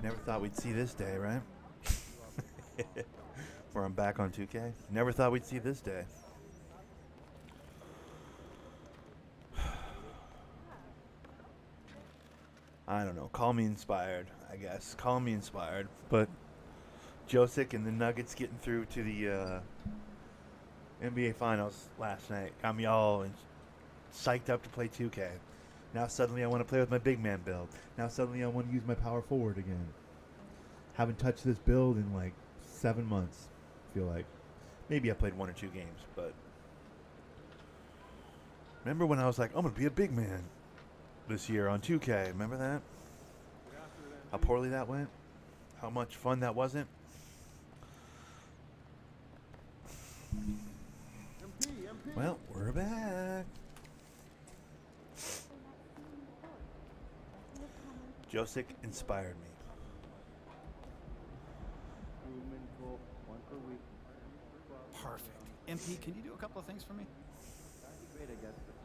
Never thought we'd see this day, right? Where I'm back on 2K. Never thought we'd see this day. I don't know. Call me inspired, I guess. Call me inspired. But Josic and the Nuggets getting through to the NBA Finals last night got me all psyched up to play 2K. Now suddenly I want to play with my big man build. Now suddenly I want to use my power forward again. Haven't touched this build in like 7 months, I feel like. Maybe I played 1 or 2 games, but remember when I was like, I'm going to be a big man this year on 2K. Remember that? How poorly that went? How much fun that wasn't? Well, we're back. Josic inspired me. Perfect. MP, can you do a couple of things for me? Great, I guess, but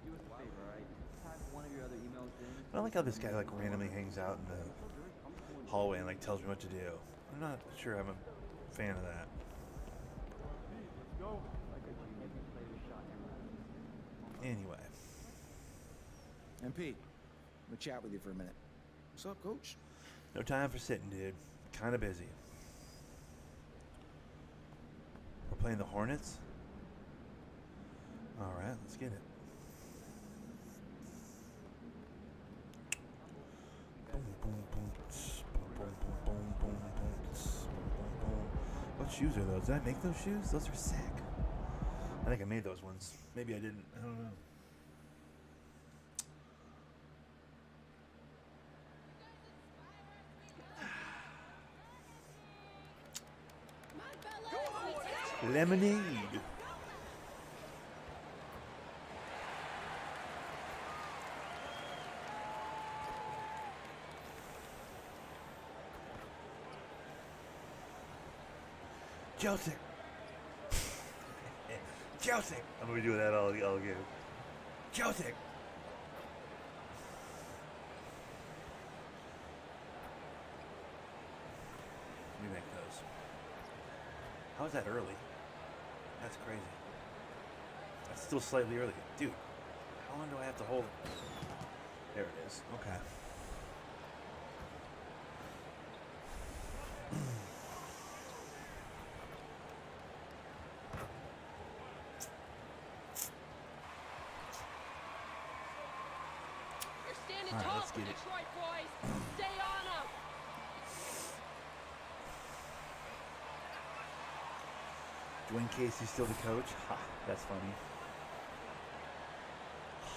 do us a favor, all right? Type one of your other emails in. I like how this guy like randomly hangs out in the hallway and like tells me what to do. I'm not sure I'm a fan of that. Anyway. MP, I'm gonna chat with you for a minute. What's up, coach? No time for sitting, dude. Kind of busy. We're playing the Hornets? Alright, let's get it. Boom, boom, boom, boom, boom, boom, boom, boom. What shoes are those? Did I make those shoes? Those are sick. I think I made those ones. Maybe I didn't. I don't know. Lemonade. Josic. Josic. I'm gonna be doing that all game. Josic. Let me make those. How is that early? That's crazy. That's still slightly early. Dude, how long do I have to hold it? There it is. Okay. All right, let's get it. Detroit boys. Stay on them. Dwayne Casey's still the coach? Ha, that's funny.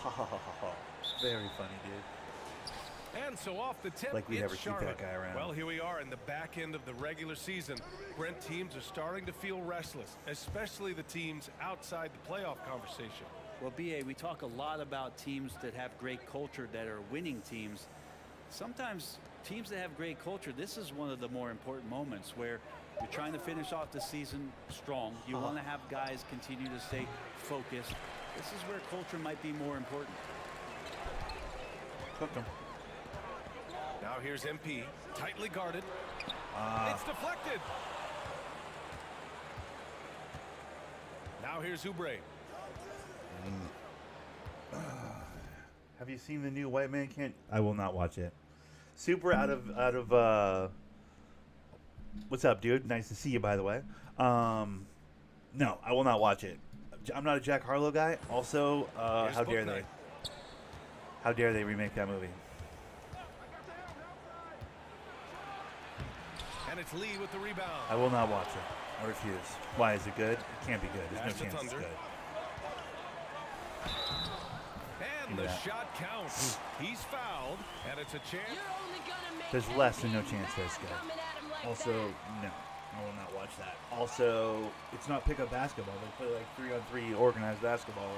Ha ha ha ha ha. Very funny, dude. And so off the tip, Like we it's ever keep Charlotte. that guy around. Well, here we are in the back end of the regular season. Brent, teams are starting to feel restless, especially the teams outside the playoff conversation. Well, BA, we talk a lot about teams that have great culture, that are winning teams. Sometimes teams that have great culture, this is one of the more important moments where you're trying to finish off the season strong. You want to have guys continue to stay focused. This is where culture might be more important. Cook him. Now here's MP, tightly guarded. It's deflected. Now here's Oubre. Have you seen the new White Man Can't? I will not watch it. Super out of. What's up, dude? Nice to see you, by the way. No, I will not watch it. I'm not a Jack Harlow guy. Also, how dare they? How dare they remake that movie? And it's Lee with the rebound. I will not watch it. I refuse. Why is it good? It can't be good. There's That's no the chance it's Thunder. good. And the Yeah. shot counts. He's fouled, and it's a chance. You're only gonna make There's them less than no feel chance bad that's good. coming at 'em like Also, that. no. I will not watch that. Also, it's not pickup basketball. They play like 3-on-3 organized basketball.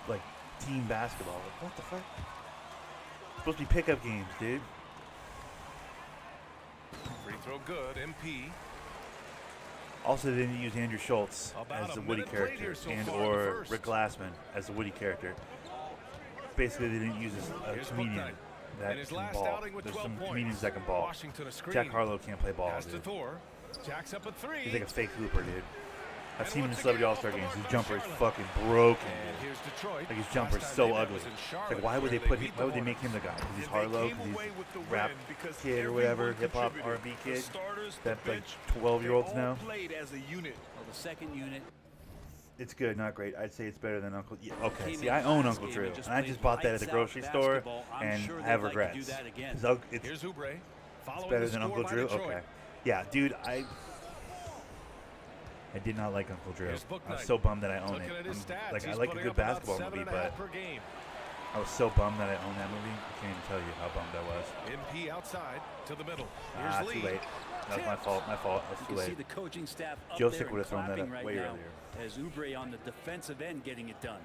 Like team basketball. Like, what the fuck? It's supposed to be pickup games, dude. Free throw good. MP. Also, they didn't use Andrew Schultz About as a the Woody minute played character here so and far in the or first. Rick Glassman as the Woody character. Basically, they didn't use a Here's comedian Booknight. that In his can last ball. outing with There's 12 some points. comedians that can ball. Washington a screen. Jack Harlow can't play ball, Pass to dude. Thor. Jacks up a three. He's like a fake hooper, dude. I've And seen him in once Celebrity again, All-Star off the games. mark His by jumper is Charlotte. fucking broken, And dude. here's Detroit. Like his jumper is Last time so they met ugly. was in Like Charlotte, why would they where put him? beat Why would the they make him the guy? Because he's And they Harlow. came Because away he's with the rap win because kid or everyone whatever, hip hop contributed. R&B The kid. starters, That the like bench, 12-year-olds they all now. played as a unit. Well, the second unit It's good, not great. I'd say it's better than Uncle. Yeah, okay, came see, in I own last Uncle game Drew, and just and I played just bought that at the lights grocery out store, basketball. I'm and sure I they'd have like to regrets. do that again. It's Here's Oubre. Following better the than score Uncle by Drew. Detroit. Okay, yeah, dude, I did not like Uncle Drew. Here's I was Booknight. so bummed that I own Looking it. at his stats, Like I he's like a putting good up about basketball movie, 7.5 but per game. I was so bummed that I owned that movie. I can't even tell you how bummed I was. MP outside to the middle. Here's Too Lee. late. That was my fault. My fault. That's You too can see late. the coaching staff up Joseph there would have and thrown that clapping up right way now earlier. as Oubre on the defensive end getting it done.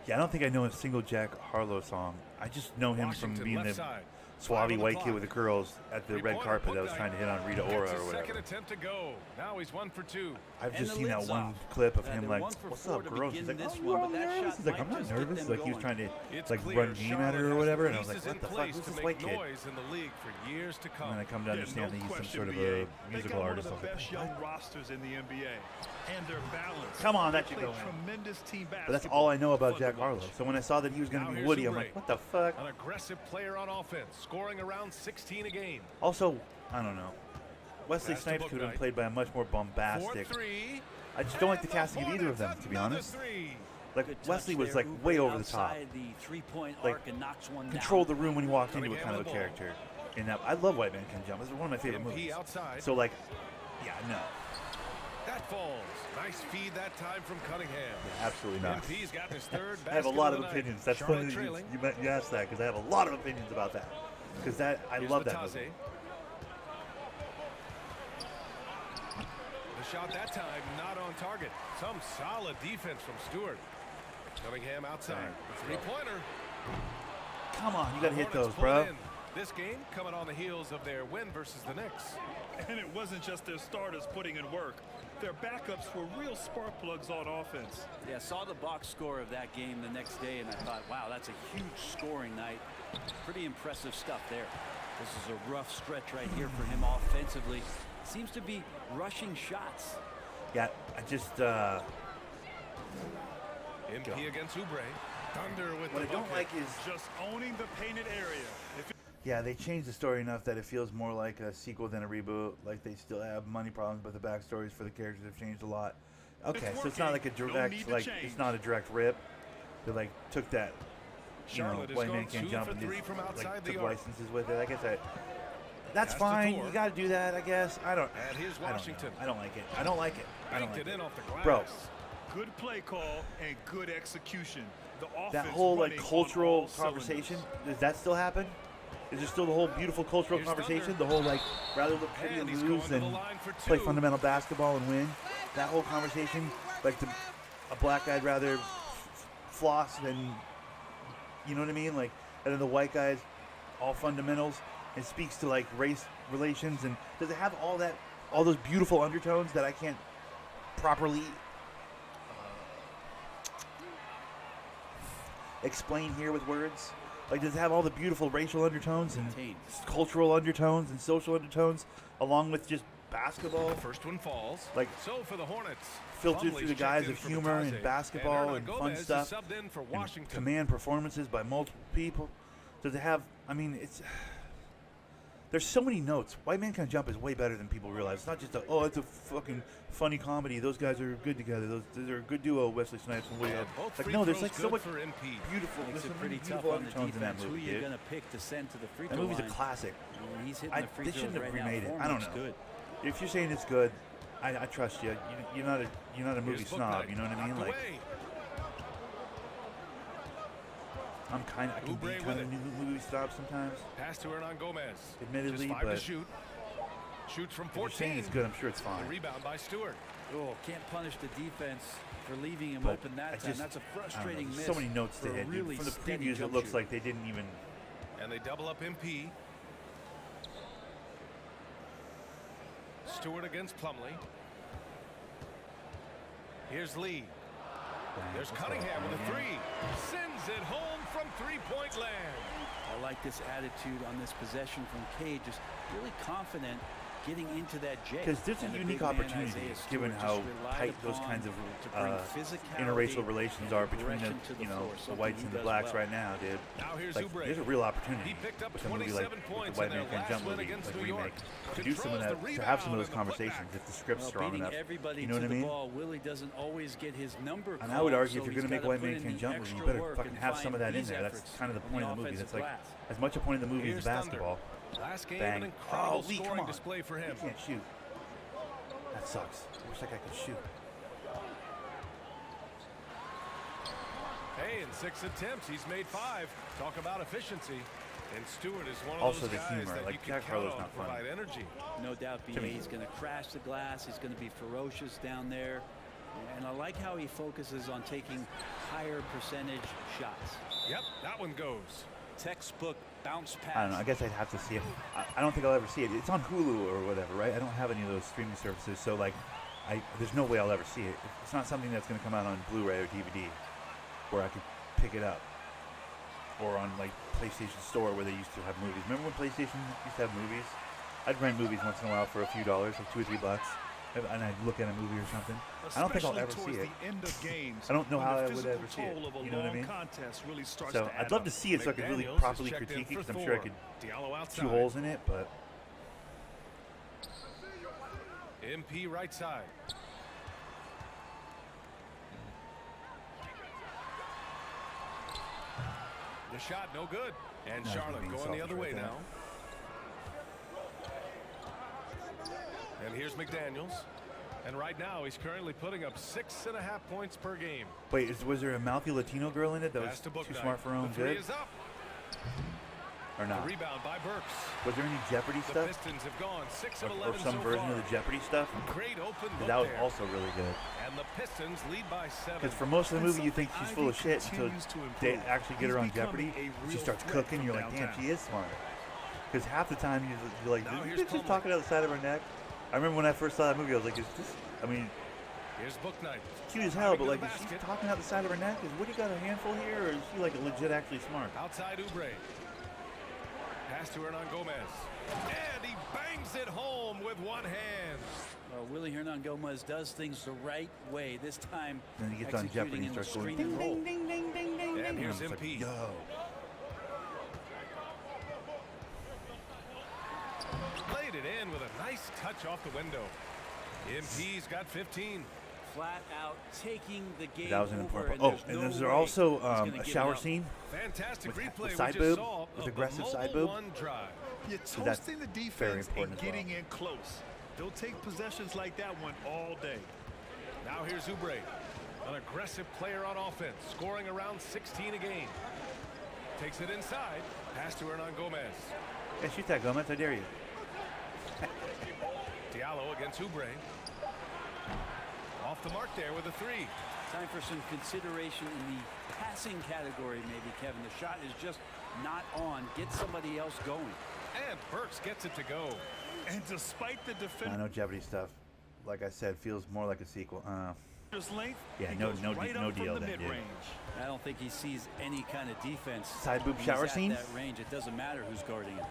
Yeah, I don't think I know a single Jack Harlow song. I just know him from Washington being left the side. suave Five on white the kid clock. with the curls at the red Three-pointer carpet that was Booknight. trying to hit on Rita Gets Ora his or second whatever. attempt to go. Now he's 1 for 2. I've And just the seen that lid's one off. clip of They're him like, 1 for "What's 4 up, to girls?" He's begin like, this "Oh, one, I'm but that nervous." shot He's like, might "I'm not just get nervous." them Like he was going. trying to It's like clear run game at Charlotte her or has whatever, the and I was like, pieces "What in the fuck? place Who's to this make white kid?" noise in the league for years to come. And then I come to understand that he's some sort of BA. a They musical got one of artist. the I was like, best young rosters in the NBA, and they're balanced. "Come on, that They should play go in." tremendous team But basketball. that's all I know about Fun to Jack Harlow. watch. So when I saw that he was going Now to be here's Woody, I'm Oubre. like, "What the fuck?" An aggressive player on offense, scoring around 16 a game. Also, I don't know. Wesley Pass to Snipes could have Booknight. been played by a much more 4 bombastic. 3. I just don't like the And casting of either of them, Hornets to be another honest. three. Like Good touch Wesley was there. like Oubre way over the top. outside the three-point Like, arc and knocks one Controlled down. the room when he walked into Coming it, kind of a down the character. In that, I love White Man Can Jump. It's one of my favorite MP movies. outside. So like, yeah, no, That falls. Nice feed that time from Cunningham. absolutely not. MP's got his third I have a basket lot of of the night. opinions. That's Charlotte funny that trailing. you asked that because I have a lot of opinions about that. Because that I Here's love that Latase. movie. The shot that time not on target. Some solid defense from Stewart. Cunningham outside. Three-pointer. Come on, you got to hit Hornets those, pull bro. it in. This game coming on the heels of their win versus the Knicks. And it wasn't just their starters putting in work. Their backups were real spark plugs on offense. Yeah, saw the box score of that game the next day, and I thought, wow, that's a huge scoring night. Pretty impressive stuff there. This is a rough stretch right here for him offensively. Seems to be rushing shots. Yeah, I just MP against Oubre. Thunder with what the I don't bucket. like is Just owning the painted area. yeah, they changed the story enough that it feels more like a sequel than a reboot. Like they still have money problems, but the backstories for the characters have changed a lot. Okay, so it's not like a working. No direct, need to like change. it's not a direct rip. They like took that, you know, Charlotte has White Man gone Can't 2 Jump for and 3 just from outside like the took arc. licenses with it. I guess that's Pass to fine. Thor. You got to do that, I guess. I don't. And here's I don't know. Washington. I don't like it. I don't like it. I don't Banked like it in it. off the glass. Bro, Good play call and good execution. The that offense whole like running on cultural all cylinders. conversation, does that still happen? Is there still the whole beautiful cultural Here's conversation? Thunder. The whole like rather look pretty And and he's going lose to the than line for play 2. fundamental basketball and win? That whole conversation, like a black guy'd rather floss than, you know what I mean? Like, and then the white guys, all fundamentals, and speaks to like race relations. And does it have all that, all those beautiful undertones that I can't properly explain here with words? Like, does it have all the beautiful racial undertones and Contains. cultural undertones and social undertones, along with just basketball First one falls. Like, so for the Hornets. filtered Plumlee's through the checked guise in of for humor Latase, and basketball Hernan and fun Gomez is stuff, subbed in for and Washington. command performances by multiple people? Does it have? I mean, it's. There's so many notes. White Man Can't Jump is way better than people realize. It's not just it's a fucking funny comedy. Those guys are good together. They're a good duo, Wesley Snipes and Woody And Allen. both Like, free no, there's throws like so good much for MP. beautiful. Makes There's so it many pretty tough beautiful on the undertones in that defense. Who movie, you're dude. going to pick to send to the free That throw movie's a line. classic. And he's hitting I- the free they throws shouldn't have right remade now. it. Form I don't looks know. Good. If you're saying it's good, I trust you. You're not a movie Here's snob. Booknight. You know what I mean? Knocked Like, away. I can be Oubre kind with of it. a movie snob sometimes. Pass to Hernan Gomez. Admittedly, Just 5 to but shoot. Shoots from if you're 14. saying it's good, I'm sure it's The fine. rebound by Stewart. Oh, can't punish the defense for leaving him But open that I time. just- That's a I don't know, frustrating there's miss. so many notes to for a hit. Dude. really From the steady previews, it jump looks shooter. like they didn't even And they double up MP. Stewart against Plumlee. Here's Lee. There's Cunningham with a three. Sends it home from three-point land. I like this attitude on this possession from Cade. Just really confident getting into that J. Because there's a And the unique big man, opportunity, Isaiah Stewart, given just how relied tight those upon kinds of to bring physicality interracial relations are and between the, aggression to the you know, floor, the something whites he and the does blacks well. right now, dude. Now here's Like, Oubre. there's a real opportunity He picked up with a movie like 27 with points the White in Man their Can't Jump last win movie, against like New remake, York. to do some of Controls the that, to have some of rebound those and the conversations putback. if the script's Well, strong beating enough. everybody You know to what I the mean? ball, Willie doesn't always get his number And I would called, argue so if you're he's going to make gotta White put Man in Can't the Jump movie, you extra better work fucking and have some of find that in these there. That's efforts kind of the on point of the movie. offensive That's like glass. as much a point of the movie Here's as basketball. Thunder. Last game, Bang. an incredible Oh, Lee, come scoring on. display for him. He can't shoot. That sucks. I wish that guy could shoot. Hey, in 6 attempts, he's made 5. Talk about efficiency. And Stewart is one of Also those the guys humor, that like you can Jack count Harlow's on not to funny. provide energy. No doubt, BA, Jimmy. he's going to crash the glass. He's going to be ferocious down there. And I like how he focuses on taking higher percentage shots. Yep, that one goes. Textbook bounce pass. I don't know. I guess I'd have to see it. I don't think I'll ever see it. It's on Hulu or whatever, right? I don't have any of those streaming services, so like, there's no way I'll ever see it. It's not something that's going to come out on Blu-ray or DVD where I could pick it up, or on like PlayStation Store where they used to have movies. Remember when PlayStation used to have movies? I'd rent movies once in a while for a few dollars, like $2 or $3, and I'd look at a movie or something. I don't think I'll ever see it. The end of games, I don't know when how the I would physical ever see it. toll of a You know what I long mean? contest really starts So to add I'd love up. to see it so I could really McDaniels is properly checked in critique it, for because I'm sure I 4. could Diallo outside. chew holes in it, but MP right side. The shot no good. And That's Charlotte being going the selfish other right way there. now. And here's McDaniels. And right now he's currently putting up 6.5 points per game. wait, was there a mouthy Latino girl in it that was Pass to too Bouknight. smart for her own The three good, is up. or The not? rebound by Burks. Was there any Jeopardy The stuff, Pistons have gone 6 of or 11 some so version far. of the Jeopardy stuff? Great open look That was there. also really good. And the Pistons lead by 7. Because for most of the And movie, you think something she's full of Ivy shit until continues to they improve. actually get her He's on Jeopardy. becoming a She real starts threat cooking. from You're like, damn, downtown. she is smart. Because half the time you're like, Now this here's bitch just Plumlee. talking out the side of her neck. I remember when I first saw that movie, I was like, is this? I mean, Here's Bouknight. cute as hell, but Driving to like, the is she basket. talking out the side of her neck? Is Woody got a handful here, or is she like legit actually smart? Outside Oubre. Pass to Hernan Gomez. And he bangs it home with one hand. Willie Hernan Gomez does things the right way. This time, Then he gets on Jeopardy executing and in the starts going screen ding, and roll. ding, ding, ding, ding, ding, And ding. here's I'm just MP. like, yo. Played it in with a nice touch off the window. MP's got 15. Flat out taking the game That was an over, important. and Oh, there's and no is there way also he's gonna a give it shower up. scene? Fantastic With replay side we boob? just saw With of aggressive the side mobile boob? one drive. You're that's toasting the very defense and important as well. getting in close. They'll take possessions like that one all day. Now here's Oubre. An aggressive player on offense, scoring around 16 a game. Takes it inside. Pass to Hernan Gomez. Hey, shoot that, Gomez. I dare you. Diallo against Oubre. Off the mark there with a 3. Time for some consideration in the passing category, maybe, Kevin. The shot is just not on. Get somebody else going. And Burks gets it to go. And despite the I defender's know Jeopardy stuff, like I said, feels more like a sequel. length, Yeah, he no- goes no right de- no up from deal the then, dude. mid-range. I don't think he sees any kind of defense. Side boob when shower he's at scene? that range. It doesn't matter who's guarding him.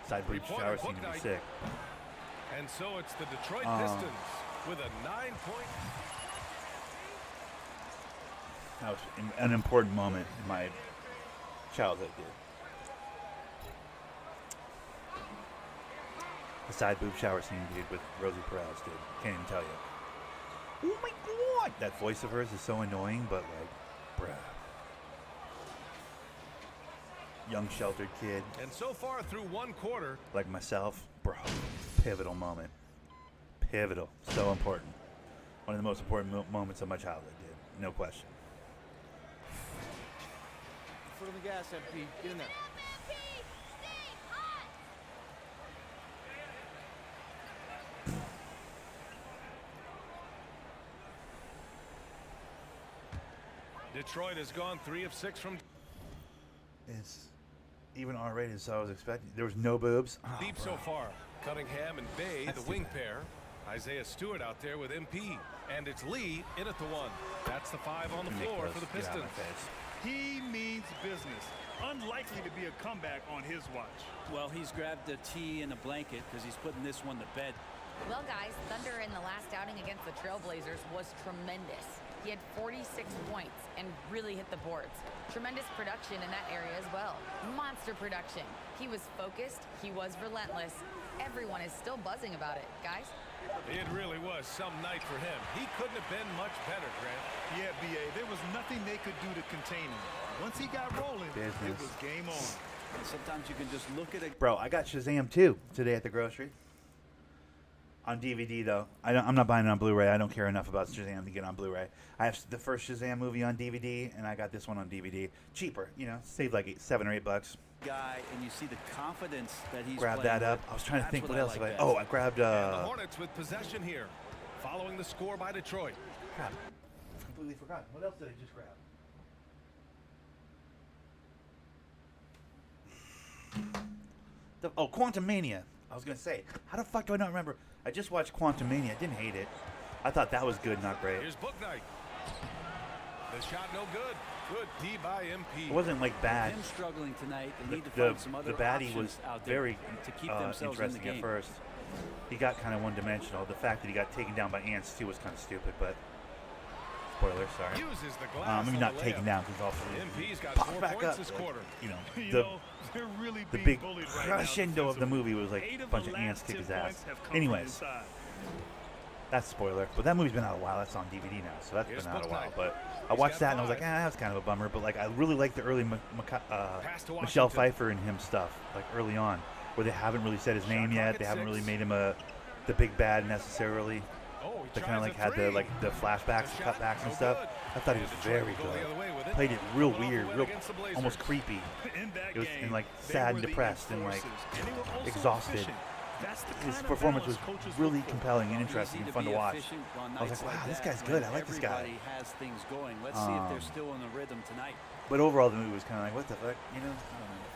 Side boob Three-pointer, shower scene would be Bouknight. sick. And so it's the Detroit Pistons with a 9-point. That was an important moment in my childhood, dude. The side boob shower scene, dude, with Rosie Perez, dude. Can't even tell you. Oh my god! That voice of hers is so annoying, but like, bruh. Young sheltered kid, And so far through one quarter, like myself, bro. Pivotal moment. Pivotal. So important. One of the most important moments of my childhood, dude. No question. Foot on the gas, MP. Get in there. Detroit has gone 3 of 6 from. even R-rated, so I was expecting. There was no boobs. Oh, Deep bro. so far. Cunningham and Bay, That's the wing too bad. pair. Isaiah Stewart out there with MP. And it's Lee in at the 1. That's the 5 on the Nick floor Close, for the get out of Pistons. my face. He means business. Unlikely to be a comeback on his watch. Well, he's grabbed a tea and a blanket because he's putting this one to bed. Well, guys, Thunder in the last outing against the Trailblazers was tremendous. He had 46 points and really hit the boards. Tremendous production in that area as well. Monster production. He was focused. He was relentless. Everyone is still buzzing about it, guys. It really was some night for him. He couldn't have been much better, Grant. Yeah, B.A., there was nothing they could do to contain him. Once he got rolling, it Business. was game on. And sometimes you can just look at a Bro, I got Shazam 2 today at the grocery. On DVD, though. I'm not buying it on Blu-ray. I don't care enough about Shazam to get on Blu-ray. I have the first Shazam movie on DVD, and I got this one on DVD. Cheaper, saved like $7 or $8. guy and you see the confidence that he's Grab playing that up. with. I was trying to That's think what I else. like best. Oh, I grabbed. And the Hornets with possession here. Following the score by Detroit. Crap. Completely forgot. What else did I just grab? Quantumania. I was gonna say, how the fuck do I not remember? I just watched Quantumania. I didn't hate it. I thought that was good, not great. Here's Booknight. The shot no good. Good D by MP. It wasn't like bad. Him struggling tonight. They need to The find some other baddie options was out there very to keep themselves in the interesting game. at first. He got kind of one-dimensional. The fact that he got taken down by ants too was kind of stupid, but spoiler, sorry. Uses the glass Maybe on not the taken layup. down because also MP's got popped 4 back points up. this like, quarter. You the know, they're really the being big bullied right now crescendo of the defensively. movie was like 8 a of bunch the of ants last kick 10 his ass. points have come from Anyways, inside. that's spoiler. But that movie's been out a while. That's on DVD now, so that's Here's been out a while. Booknight. But I He's watched got that and I was 5. like, that was kind of a bummer. But like, I really like the early Pass to Michelle Washington. Pfeiffer and him stuff, like early on, where they haven't really said his Shot name clock yet. at They haven't 6. really made him the big bad necessarily. Oh, he They tries kind of like a had the three. flashbacks, The the shot, cutbacks and no stuff. good. I thought he And was Detroit very will go the other way good. with it. Played it real Coming off a weird, win real against the Blazers. almost creepy. In that It was game, and like they sad were and the depressed and like enforcers, and they were also exhausted. efficient. That's the his kind of performance was balance coaches really look for. compelling and interesting Easy and fun be to watch. efficient on I was nights like, wow, this that guy's when good. I like this guy. Everybody has things going. Let's see if they're still in the rhythm tonight. But overall, the movie was kind of like, what the fuck, I don't know.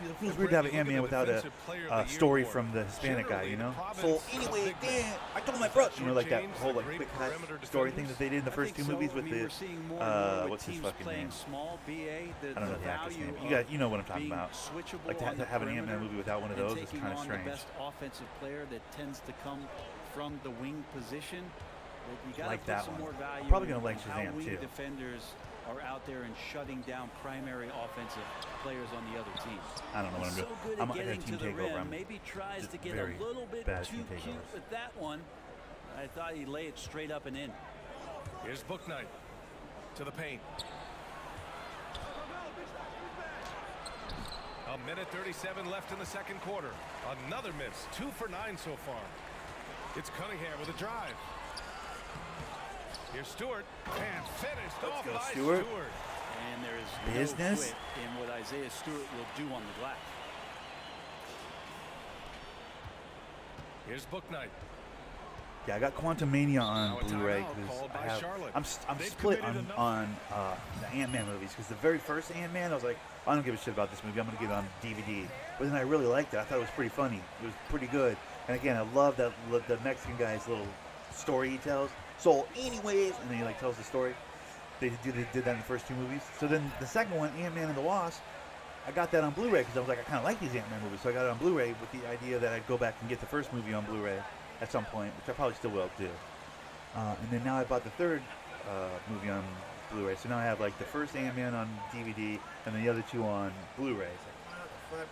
It feels weird to have an Ant-Man without a story from the Hispanic guy, So anyway, Dan, I told my brother, like that whole like quick cut story thing that they did in the first two movies with we're the seeing more and more with what's his teams fucking playing name? small BA. I don't know the actor's value name. of You know what I'm talking being about. switchable Like to on the have an Ant-Man perimeter movie without one of and those is taking kind of on strange. The best offensive player that tends to come from the wing position. You got to Like put that some one. more value. I'm probably in gonna like how Shazam, wing too. defenders are out there and shutting down primary offensive players on the other team. I don't know what I'm So doing. good I'm at at a getting team to the takeover. rim. Maybe tries to get very a little bit bad at too team cute takeovers. with that one. I thought he'd lay it straight up and in. Here's Booknight to the paint. A minute 37 left in the second quarter. Another miss. 2 for 9 so far. It's Cunningham with a drive. Here's Stewart. And finished off go, by Stewart. Stewart. And there is Business. no quit in what Isaiah Stewart will do on the glass. Here's Booknight. Yeah, I got Quantumania Now on a Blu-ray timeout because called I by have. Charlotte. I'm They've split committed enough. on the Ant-Man movies because the very first Ant-Man I was like, I don't give a shit about this movie. I'm gonna get it on DVD. But then I really liked it. I thought it was pretty funny. It was pretty good. And again, I love that the Mexican guy's little story he tells. So, anyways, and then he like tells the story. They did that in the first two movies. So then the second one, Ant-Man and the Wasp, I got that on Blu-ray because I was like, I kind of like these Ant-Man movies. So I got it on Blu-ray with the idea that I'd go back and get the first movie on Blu-ray at some point, which I probably still will do. And then now I bought the third movie on Blu-ray. So now I have like the first Ant-Man on DVD and the other two on Blu-ray. It's like, what the fuck?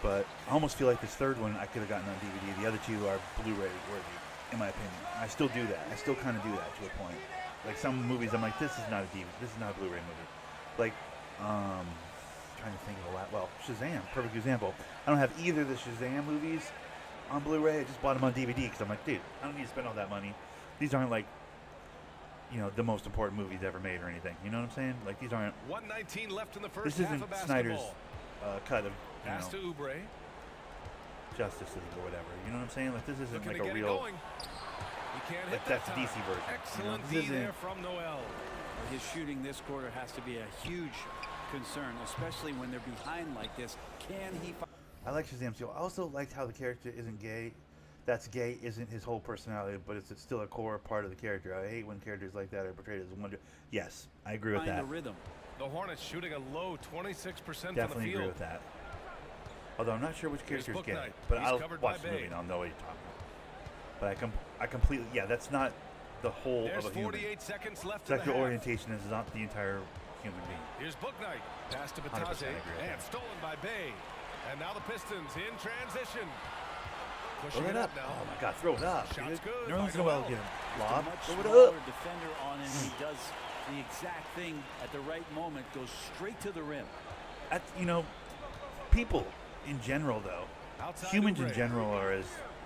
But I almost feel like this third one I could have gotten on DVD. The other two are Blu-ray worthy, in my opinion. I still do that. I still kind of do that to a point. Like some movies, I'm like, this is not a DVD. This is not a Blu-ray movie. Like, trying to think of a lot. Well, Shazam, perfect example. I don't have either of the Shazam movies on Blu-ray. I just bought them on DVD because I'm like, dude, I don't need to spend all that money. These aren't like, the most important movies ever made or anything. You know what I'm saying? Like these aren't. 1:19 left in the first This half isn't of Snyder's basketball. cut of Pass to Oubre. Justice League or whatever. You know what I'm saying? Like this isn't Looking like to a get it real. going. He can't hit Like that that's the time. DC version. Excellent This D there isn't. from Noel. His shooting this quarter has to be a huge concern, especially when they're behind like this. Can he? I like Shazam too. I also liked how the character isn't gay. That's gay isn't his whole personality, but it's still a core part of the character. I hate when characters like that are portrayed as wonder. Yes, I agree with Find that. the rhythm. The Hornets shooting a low 26% from the Definitely field. agree with that. Although I'm not sure which Here's character's gay, Bouknight. but He's I'll covered by watch the Bay. movie and I'll know what you're talking about. But I completely, yeah, that's not the whole There's of a human. 48 seconds left in the Sexual half. orientation is not the entire human being. Here's Bouknight. Pass to 100% Batase. agree with And that. stolen by Bay. And now the Pistons in transition. Pushing Throw it it up. up now. Oh my God, throw it up. Shot's dude. good Every by once in a while, Noel. get a Just a lob. much Throw it smaller up. defender on him. He does the exact thing at the right moment. Goes straight to the rim. That's, people in general, though, Outside humans in Oubre. general are as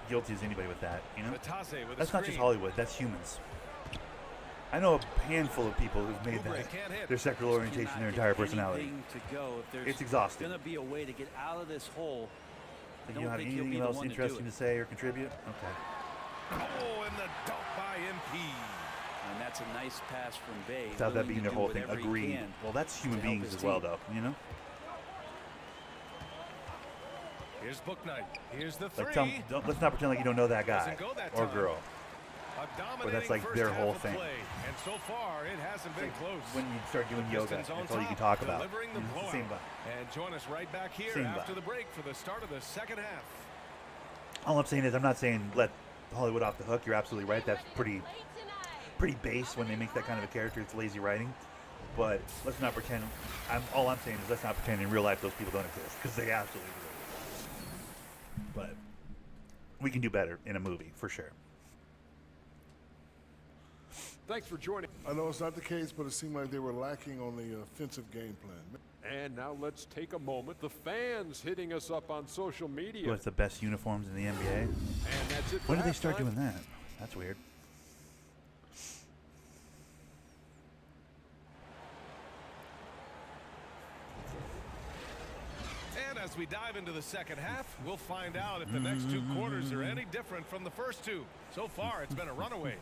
guilty as anybody with that. Batase with a That's not just screen. Hollywood. That's humans. I know a handful of people who've made Oubre that can't hit. their sexual orientation, Cannot their get entire personality. anything to go. If there's It's exhausting. going to be a way to get out of this hole, I Do don't you have think he'll be anything the else one to do interesting it. to say or contribute? Okay. Oh, and the dunk by MP. And that's a nice pass from Bay. Without that willing being to their do whole thing. whatever he Agreed. can. Well, that's human to help beings his as well, team. though. Here's Bouknight. Here's the three. Let's not pretend like you don't know that guy Doesn't go that or time. girl. A dominating that's like first their half whole of thing. play. And so far, it hasn't been close. When you start doing yoga, Pistons on that's all you can top, talk about. delivering the It's the blowout. same vibe. And join us right back here Same after vibe. the break for the start of the second half. All I'm saying is, I'm not saying let Hollywood off the hook. You're absolutely right. That's pretty base when they make that kind of a character. It's lazy writing. But let's not pretend. All I'm saying is let's not pretend in real life those people don't exist, because they absolutely do. But we can do better in a movie for sure. Thanks for joining. I know it's not the case, but it seemed like they were lacking on the offensive game plan. And now let's take a moment. The fans hitting us up on social media. What's the best uniforms in the NBA? And that's it. When for did they start halftime. doing that? That's weird. And as we dive into the second half, we'll find out if the next two quarters are any different from the first two. So far, it's been a runaway.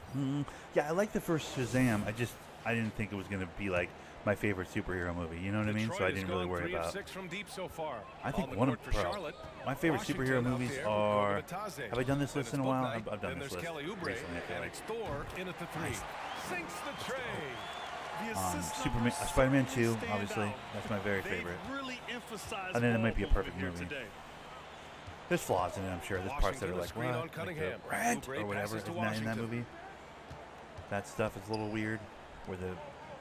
Yeah, I like the first Shazam. I didn't think it was going to be like my favorite superhero movie. You know what I mean? So I Detroit didn't has really gone worry 3 of about. 6 from deep so far. I think On the one of court for bro, Charlotte. my favorite Washington superhero out movies there with are. Batase. Have I done this Then list it's in a while? Bouknight. I've done Then this there's list Kelly Oubre, recently, I feel and like. it's Thor in at the three. Sinks the tray. The assist Superman, numbers Spider-Man certainly 2, stand obviously. out. That's my very They've favorite. really emphasized And then it might be a ball perfect movement movie. here today. There's flaws in it, I'm sure. There's parts that are Washington, the like, screen what? on Like the Cunningham. rent Oubre or whatever. passes to Isn't that in that Washington. movie? That stuff is a little weird. Where the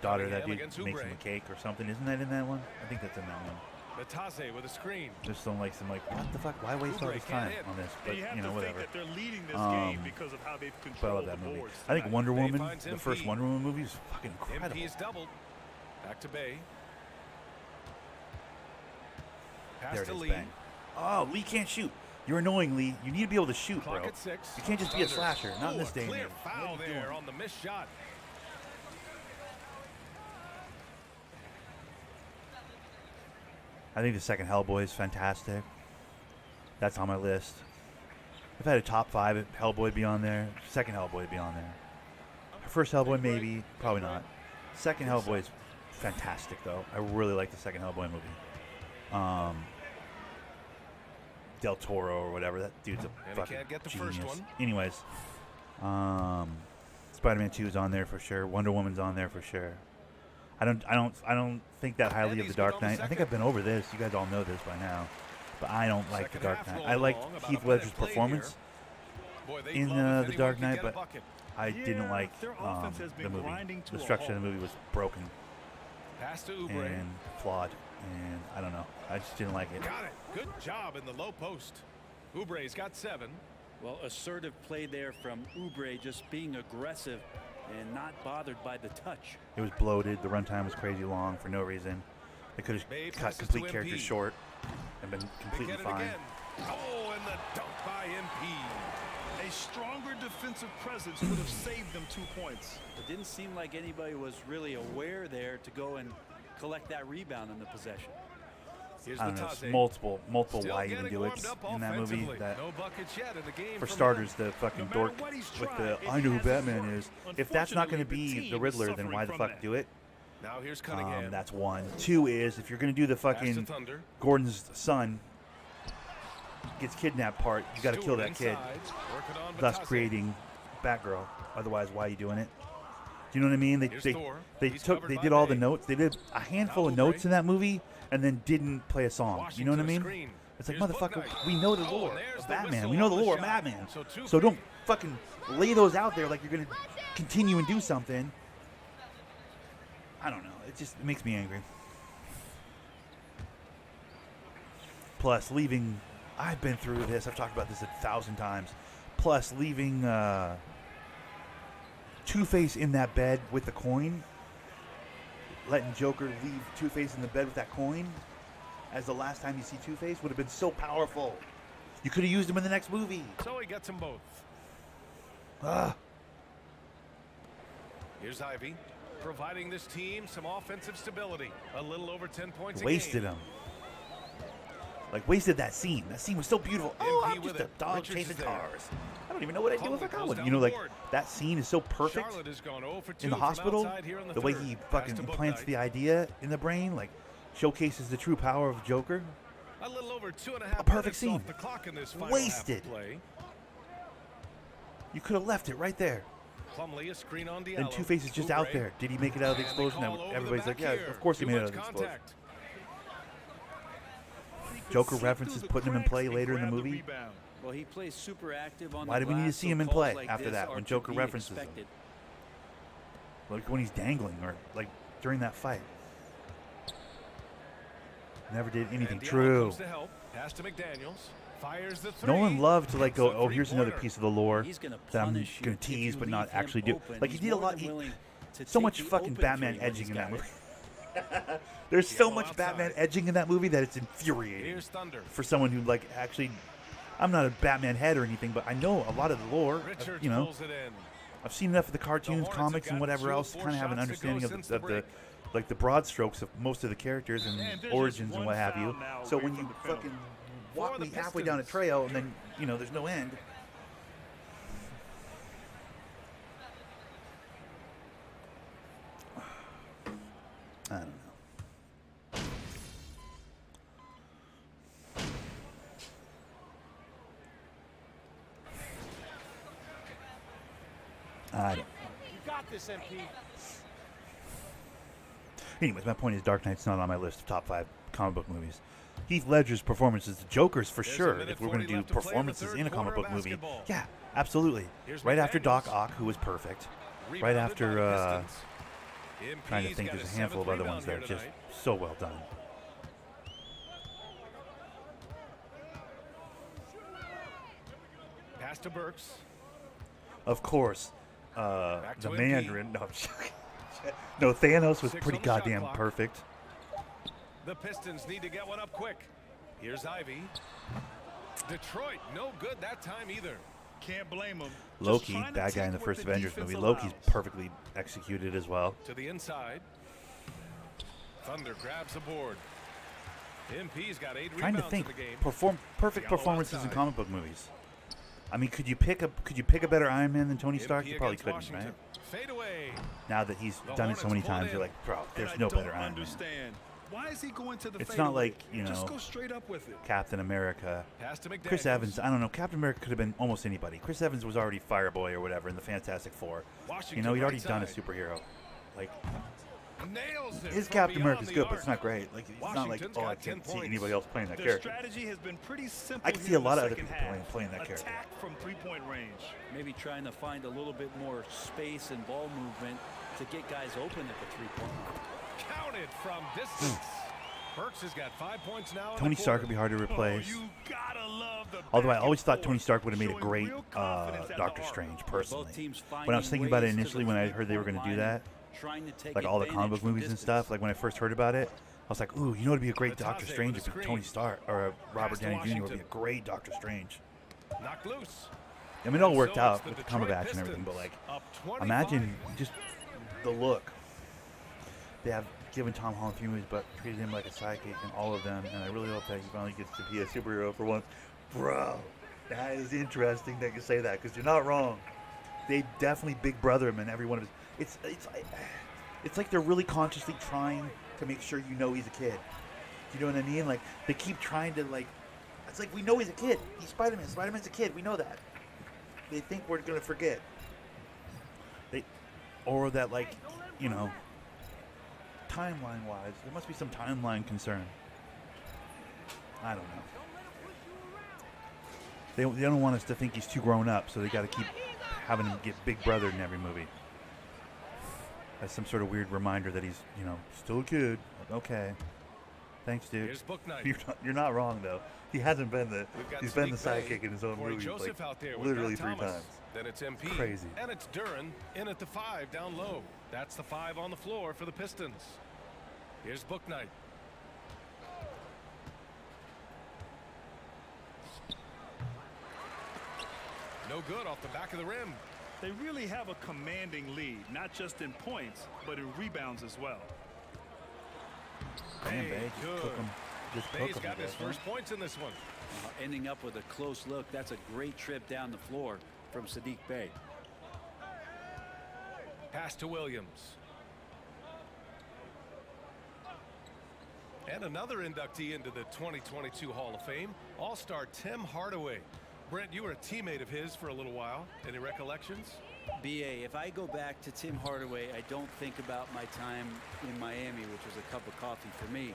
daughter of that Cunningham dude against makes Oubre. him a cake or something. Isn't that in that one? I think that's in that one. Batase with a screen. There's some like what the fuck? Why waste all Oubre this can't time hit. on this? And But you have you know, to whatever. think that they're leading this game because of how they've But I controlled love the that movie. boards I think tonight. Wonder Bay Woman, finds the first MP. Wonder Woman movie, is fucking incredible. MP is doubled. Back to Bay. Pass There it to is, Lee. bang. Oh, Lee can't shoot. You're annoying, Lee. You need to be able to shoot, Clock bro. at 6. You can't just be a Thunder. slasher. Not in Ooh, this a day and clear age. foul What are you there doing? on the missed shot. I think the second Hellboy is fantastic. That's on my list. If I had a top 5, Hellboy would be on there. Second Hellboy would be on there. First Hellboy, maybe. Probably not. Second Hellboy is fantastic, though. I really like the second Hellboy movie. Del Toro or whatever. That dude's a And he fucking can't get the genius. first one. Anyways, Spider-Man 2 is on there for sure. Wonder Woman's on there for sure. I don't think that highly And of the he's Dark good on the Knight. I think second. I've been over this. You guys all know this by now. But I don't like the Second Dark half Knight. rolling I liked along, about Heath a minute Ledger's played performance Boy, they'd in love if The anyone Dark could Knight, get a but bucket. I didn't Yeah, like their offense has the been movie. grinding to The a structure of the halt. movie was broken Pass to Oubre. and flawed, and I don't know. I just didn't like it. Got it. Good job in the low post. Oubre's got 7. Well, assertive play there from Oubre, just being aggressive and not bothered by the touch. It was bloated. The runtime was crazy long for no reason. They could Bay have cut passes complete to characters MP. short and been They completely get it fine. again. Oh, and the dunk by MP. A stronger defensive presence would have saved them 2 points. It didn't seem like anybody was really aware there to go and collect that rebound in the possession. Here's I don't know. Batase. It's multiple Still why you getting can do warmed it up in that movie. offensively. That No buckets yet in the game for from starters, him. the fucking matter dork what he's with tried, the it I know who hasn't Batman worked. is. If that's not going to Unfortunately, the be team the is Riddler, then suffering why the from fuck that. do it? Now here's Cunningham. That's one. Two is if you're going to do the Pass to fucking Thunder. Gordon's son gets kidnapped part, you got to kill that kid, Inside. Working on thus Batase. creating Batgirl. Otherwise, why are you doing it? Do you know what I mean? Here's Thor. He's they covered by did all the May. notes. They did a handful of Double notes in that movie and then didn't play a song. You know what I mean? Screen. It's like, Here's motherfucker, Booknight. we know the Oh, lore and there's of the Batman. whistle We know on the the lore of shot. Batman. So two So free. don't fucking lay those out there like you're going to continue and do something. I don't know. It makes me angry. Plus, leaving... I've been through this. I've talked about this 1,000 times. Plus, leaving Two-Face in that bed with the coin. Letting Joker leave Two-Face in the bed with that coin as the last time you see Two-Face would have been so powerful. You could have used him in the next movie. So he gets them both. Ah. Here's Ivy, providing this team some offensive stability. A little over 10 points Wasted a game. him. Like, wasted that scene. That scene was so beautiful. Oh, MP I'm with just a it. dog Richards chasing is there. cars. I don't even know what I'd do if I Cleveland got goes one. down You know, the like, board. that scene is so perfect Charlotte has gone 0 for 2 in the from hospital. outside here in The way third. he Pass fucking to implants Booknight. the idea in the brain, like, showcases the true power of Joker. A little over 2.5 A perfect minutes scene. off the clock in this final Wasted. half of play. You could have left it right there. Plumlee, a screen on Diallo. Then Two-Face is just out Oubre. there. Did he make it out of the And they explosion? call over the Everybody's like, back yeah, here. of course he Too made it out much of the explosion. contact. Joker references putting him in play later in the movie. Well, he plays super active on Why the do we need to glass, see so him in calls play like after this that are when to Joker be references him? expected. Like when he's dangling or like during that fight. Never did anything. And Diallo True. comes to help. Pass to McDaniels. Fires the three. Nolan loved to like It's go, a oh, here's another three-pointer. piece of the lore He's gonna that I'm punish you going if to tease you but not leave him actually do. open. Like he He's did a more lot. than willing to So take much the fucking open Batman three when edging he's in that got movie. it. There's so Yellow much outside. Batman edging in that movie that it's infuriating. Here's Thunder. For someone who like actually, I'm not a Batman head or anything, but I know a lot of the lore. Richards You know, pulls it in. I've seen enough of the cartoons, Hornets have comics, and got whatever 2 of else to 4 kind of have an shots to go understanding since of the the break. like the broad strokes of most of the characters and And there's origins just and one what have you. foul now So away when you from the penalty. fucking walk For the me halfway down a Pistons. trail and then you know there's no end. I don't know. I don't. You got this, MP. Anyways, my point is Dark Knight's not on my list of top 5 comic book movies. Heath Ledger's performance as the Joker's for There's a sure. minute If we're going 40 to do left to play in the performances third in a comic quarter book movie, basketball. yeah, absolutely. Here's Right after Doc McDaniels. Ock, who was perfect. Right Rebounded after, by the Pistons. trying to MP's think, got there's a his handful of 7th other rebound ones that here are just tonight. so well done. Pass to Burks. Of course, Back the to MP. Mandarin. No, I'm joking. No, Thanos was 6 pretty on the shot goddamn clock. perfect. The Pistons need to get one up quick. Here's Ivy. Detroit, no good that time either. Can't blame him. Loki, bad guy in the first Avengers movie. Loki's perfectly executed as well. To the inside. Thunder grabs the board. MP's got 8 Trying to rebounds think, in the game. perfect Diallo performances in outside. comic book movies. I mean, could you pick a better Iron Man than Tony Stark? MP You probably against couldn't, Washington. right? Fade away. Now that he's The done it so Hornets many pull times, in. you're like, bro, there's And no I don't better Iron Man. understand. Why is he going to the It's fadeaway? not like, you Just know, go straight up with it. Captain America. Pass to McDaniels. Chris Evans, I don't know. Captain America could have been almost anybody. Chris Evans was already Fireboy or whatever in the Fantastic Four. Washington You know, he'd already right done a side. superhero. Like, Nails it his from Captain beyond America's the good, but it's arc. not great. Like, it's not like, Washington's oh, I got 10 can't see points. anybody else playing that Their character. strategy has been pretty simple. I can see here a in the lot of other second people half. playing that character. Attack from three-point range. Maybe trying to find a little bit more space and ball movement to get guys open at the three-point line. Counted from distance. Burks has got 5 points now. in Tony the Stark quarter. would be hard to replace. Oh, you gotta love the Although I back always and thought Tony forth, Stark would have made a showing great real confidence at the Doctor arc. Strange, personally. teams When I was finding thinking about it ways to initially, the when I heard they were going to do three-point that, line, trying to take like all the comic advantage book from movies and distance. stuff, like when I first heard about it, I was like, ooh, you know what would be a great Doctor Batase Strange with if a Tony screen. Stark or Robert Pass to Downey Jr. would be a Washington. great Doctor Strange. Knocked loose. I mean, it all And worked so out it's the with the Detroit Cumberbatch and everything, but Pistons like, up 25. imagine just the look. They have given Tom Holland 3 movies, but treated him like a sidekick in all of them, and I really hope that he finally gets to be a superhero for once. Bro, that is interesting that you say that, because you're not wrong. They definitely Big Brother him in every one of his. It's like they're really consciously trying to make sure you know he's a kid. You know what I mean? Like, they keep trying to, like, it's like, we know he's a kid. He's Spider-Man. Spider-Man's a kid. We know that. They think we're going to forget. Or that, like, you know, timeline-wise, there must be some timeline concern. I don't know. They don't want us to think he's too grown up, so they got to keep having him get Big Brother in every movie. As some sort of weird reminder that he's, you know, still a kid. Okay. Thanks, dude. Here's Book Night. You're not wrong, though. He hasn't been the sidekick in his own Corey movie Joseph like out there with literally Matt 3 Thomas. times. Then it's MP. Crazy. And it's Duran in at the 5 down low. That's the 5 on the floor for the Pistons. Here's Book Night. No good off the back of the rim. They really have a commanding lead, not just in points, but in rebounds as well. Damn, Bay, Bay, just cook Bay's him, got his huh? first points in this one. Ending up with a close look. That's a great trip down the floor from Sadiq Bey. Pass to Williams. And another inductee into the 2022 Hall of Fame, All-Star Tim Hardaway. Brent, you were a teammate of his for a little while. Any recollections? BA, if I go back to Tim Hardaway, I don't think about my time in Miami, which was a cup of coffee for me.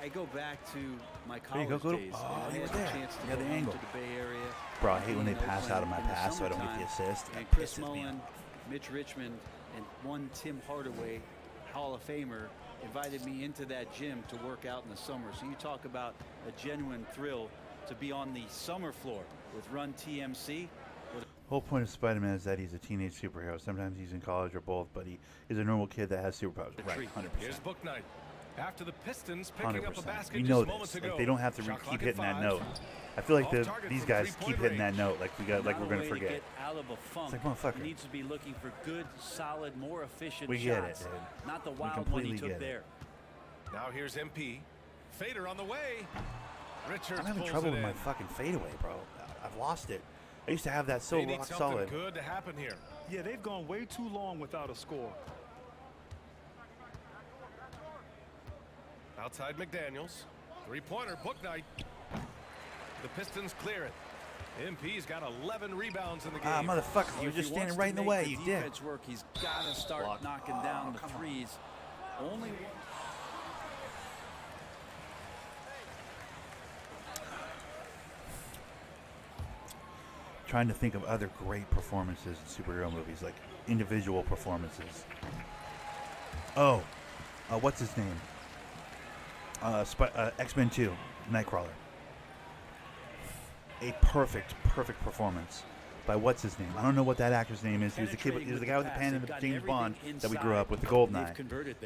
I go back to my college days. Oh, and I he had was the there. chance to He had go the home angle. to the Bay Area. Bro, I hate when they in pass Oakland out of my in the pass so I don't get the summertime. assist. And That Chris pisses me Mullin, off. Mitch Richmond, and one Tim Hardaway Hall of Famer invited me into that gym to work out in the summer. So you talk about a genuine thrill to be on the summer floor with Run TMC. The whole point of Spider-Man is that he's a teenage superhero. Sometimes he's in college or both, but he is a normal kid that has superpowers. Right, 100%. Here's Book Night. After the Pistons picking up a 100%. basket You just know moments this. ago. Like, they don't have to Shot keep clock at hitting that 5. note. I feel like Off target these from guys three-point keep hitting that range. note like we're Not gonna a way forget. To get out of a funk. It's like, motherfucker. He needs to be looking for good, solid, more efficient We get it, shots. dude. Not the We wild one completely he took get it. there. Now here's MP. Fader on the way. Richards I'm having pulls trouble it with in. my fucking fadeaway, bro. I've lost it. I used to have that so They need rock something solid. good to happen here. Yeah, they've gone way too long without a score. Outside McDaniels. Three-pointer, Book Night. The Pistons clear it. MP's got 11 rebounds in the game. Ah, motherfucker, you were If he just wants standing to right in the make way. the You did. defense work, he's got to start Block. knocking down the threes. Only one. Trying to think of other great performances in superhero movies, like individual performances. Oh, what's his name? X-Men 2, Nightcrawler. A perfect performance by what's his name? I don't know what that actor's name is. He was the kid. He was the guy with the pen in the James Bond that we grew up with, the Goldeneye.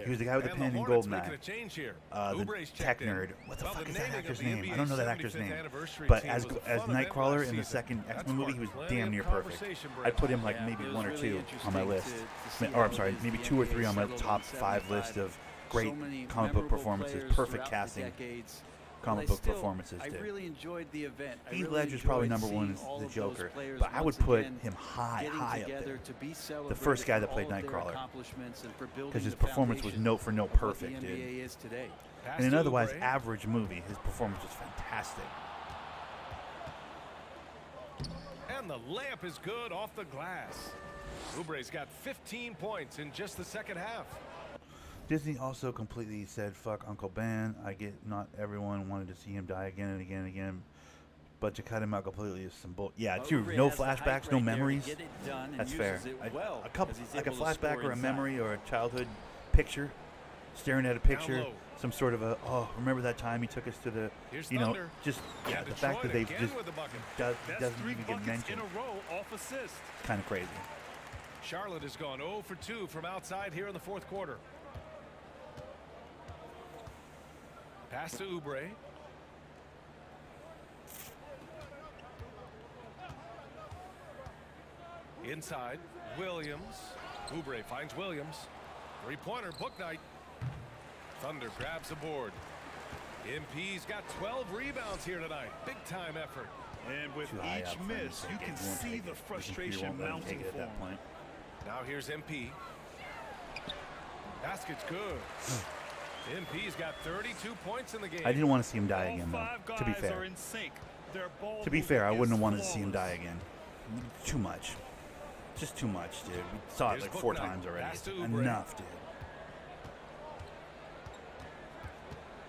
He was the guy with the And pen in Hornets making Goldeneye. a change here. The Oubre's tech checked in. nerd. What the Well, fuck the is that naming actor's of the name? I don't know that actor's 75th name. anniversary But team as was a as fun event Nightcrawler last in the season. second That's X-Men movie, he was plenty damn of near perfect. conversation, I Brent. put him like Yeah, maybe it was 1 or really 2 on my interesting list. to see Or I'm how sorry, the maybe NBA 2 or 3 on my settled top on 5 list 75. of great So many comic book memorable performances, players perfect throughout the casting, decades. comic But book still, performances. I Dude. really enjoyed the event. I Heath really Ledger's probably enjoyed number 1 seeing as all the of those Joker, players but I would once put again him high getting up together there. to be The first guy that celebrated played for all of their Nightcrawler. accomplishments and for building Because his the performance was foundation note for note of what perfect, the dude. NBA is today. Pass In an to otherwise Oubre. average movie, his performance was fantastic. And the layup is good off the glass. Oubre's got 15 points in just the second half. Disney also completely said, fuck Uncle Ben. I get not everyone wanted to see him die again and again and again. But to cut him out completely is some bull. Yeah, true. Oubre No has the height flashbacks, right no there to memories. get it done and That's fair. uses it A well couple, as he's like a able to flashback score or a inside. memory or a childhood picture, staring at a picture, low. some sort of a, oh, remember that time he took us to the, Here's you know, Thunder. just, yeah, And the fact that Detroit they've again just, with the bucket. That's doesn't 3 even get buckets mentioned. in a row off assist. Kind of crazy. Charlotte has gone 0 for 2 from outside here in the fourth quarter. Pass to Oubre. Inside, Williams. Oubre finds Williams. Three-pointer, Book Night. Thunder grabs the board. MP's got 12 rebounds here tonight. Big-time effort. And with Too high each up for him to miss, take you it. can He won't see take the it. The computer frustration won't let him mounting take it for at that him. point. Now here's MP. Basket's good. MP's got 32 points in the game. I didn't want to see him die All again, five though. To be guys fair. are in sync. Their ball To be fair, I movement wouldn't is have wanted to see him die flawless. again. Too much. Just too much, dude. We saw it Here's like 4 Bouknight. times already. Pass to Oubre. Enough, dude.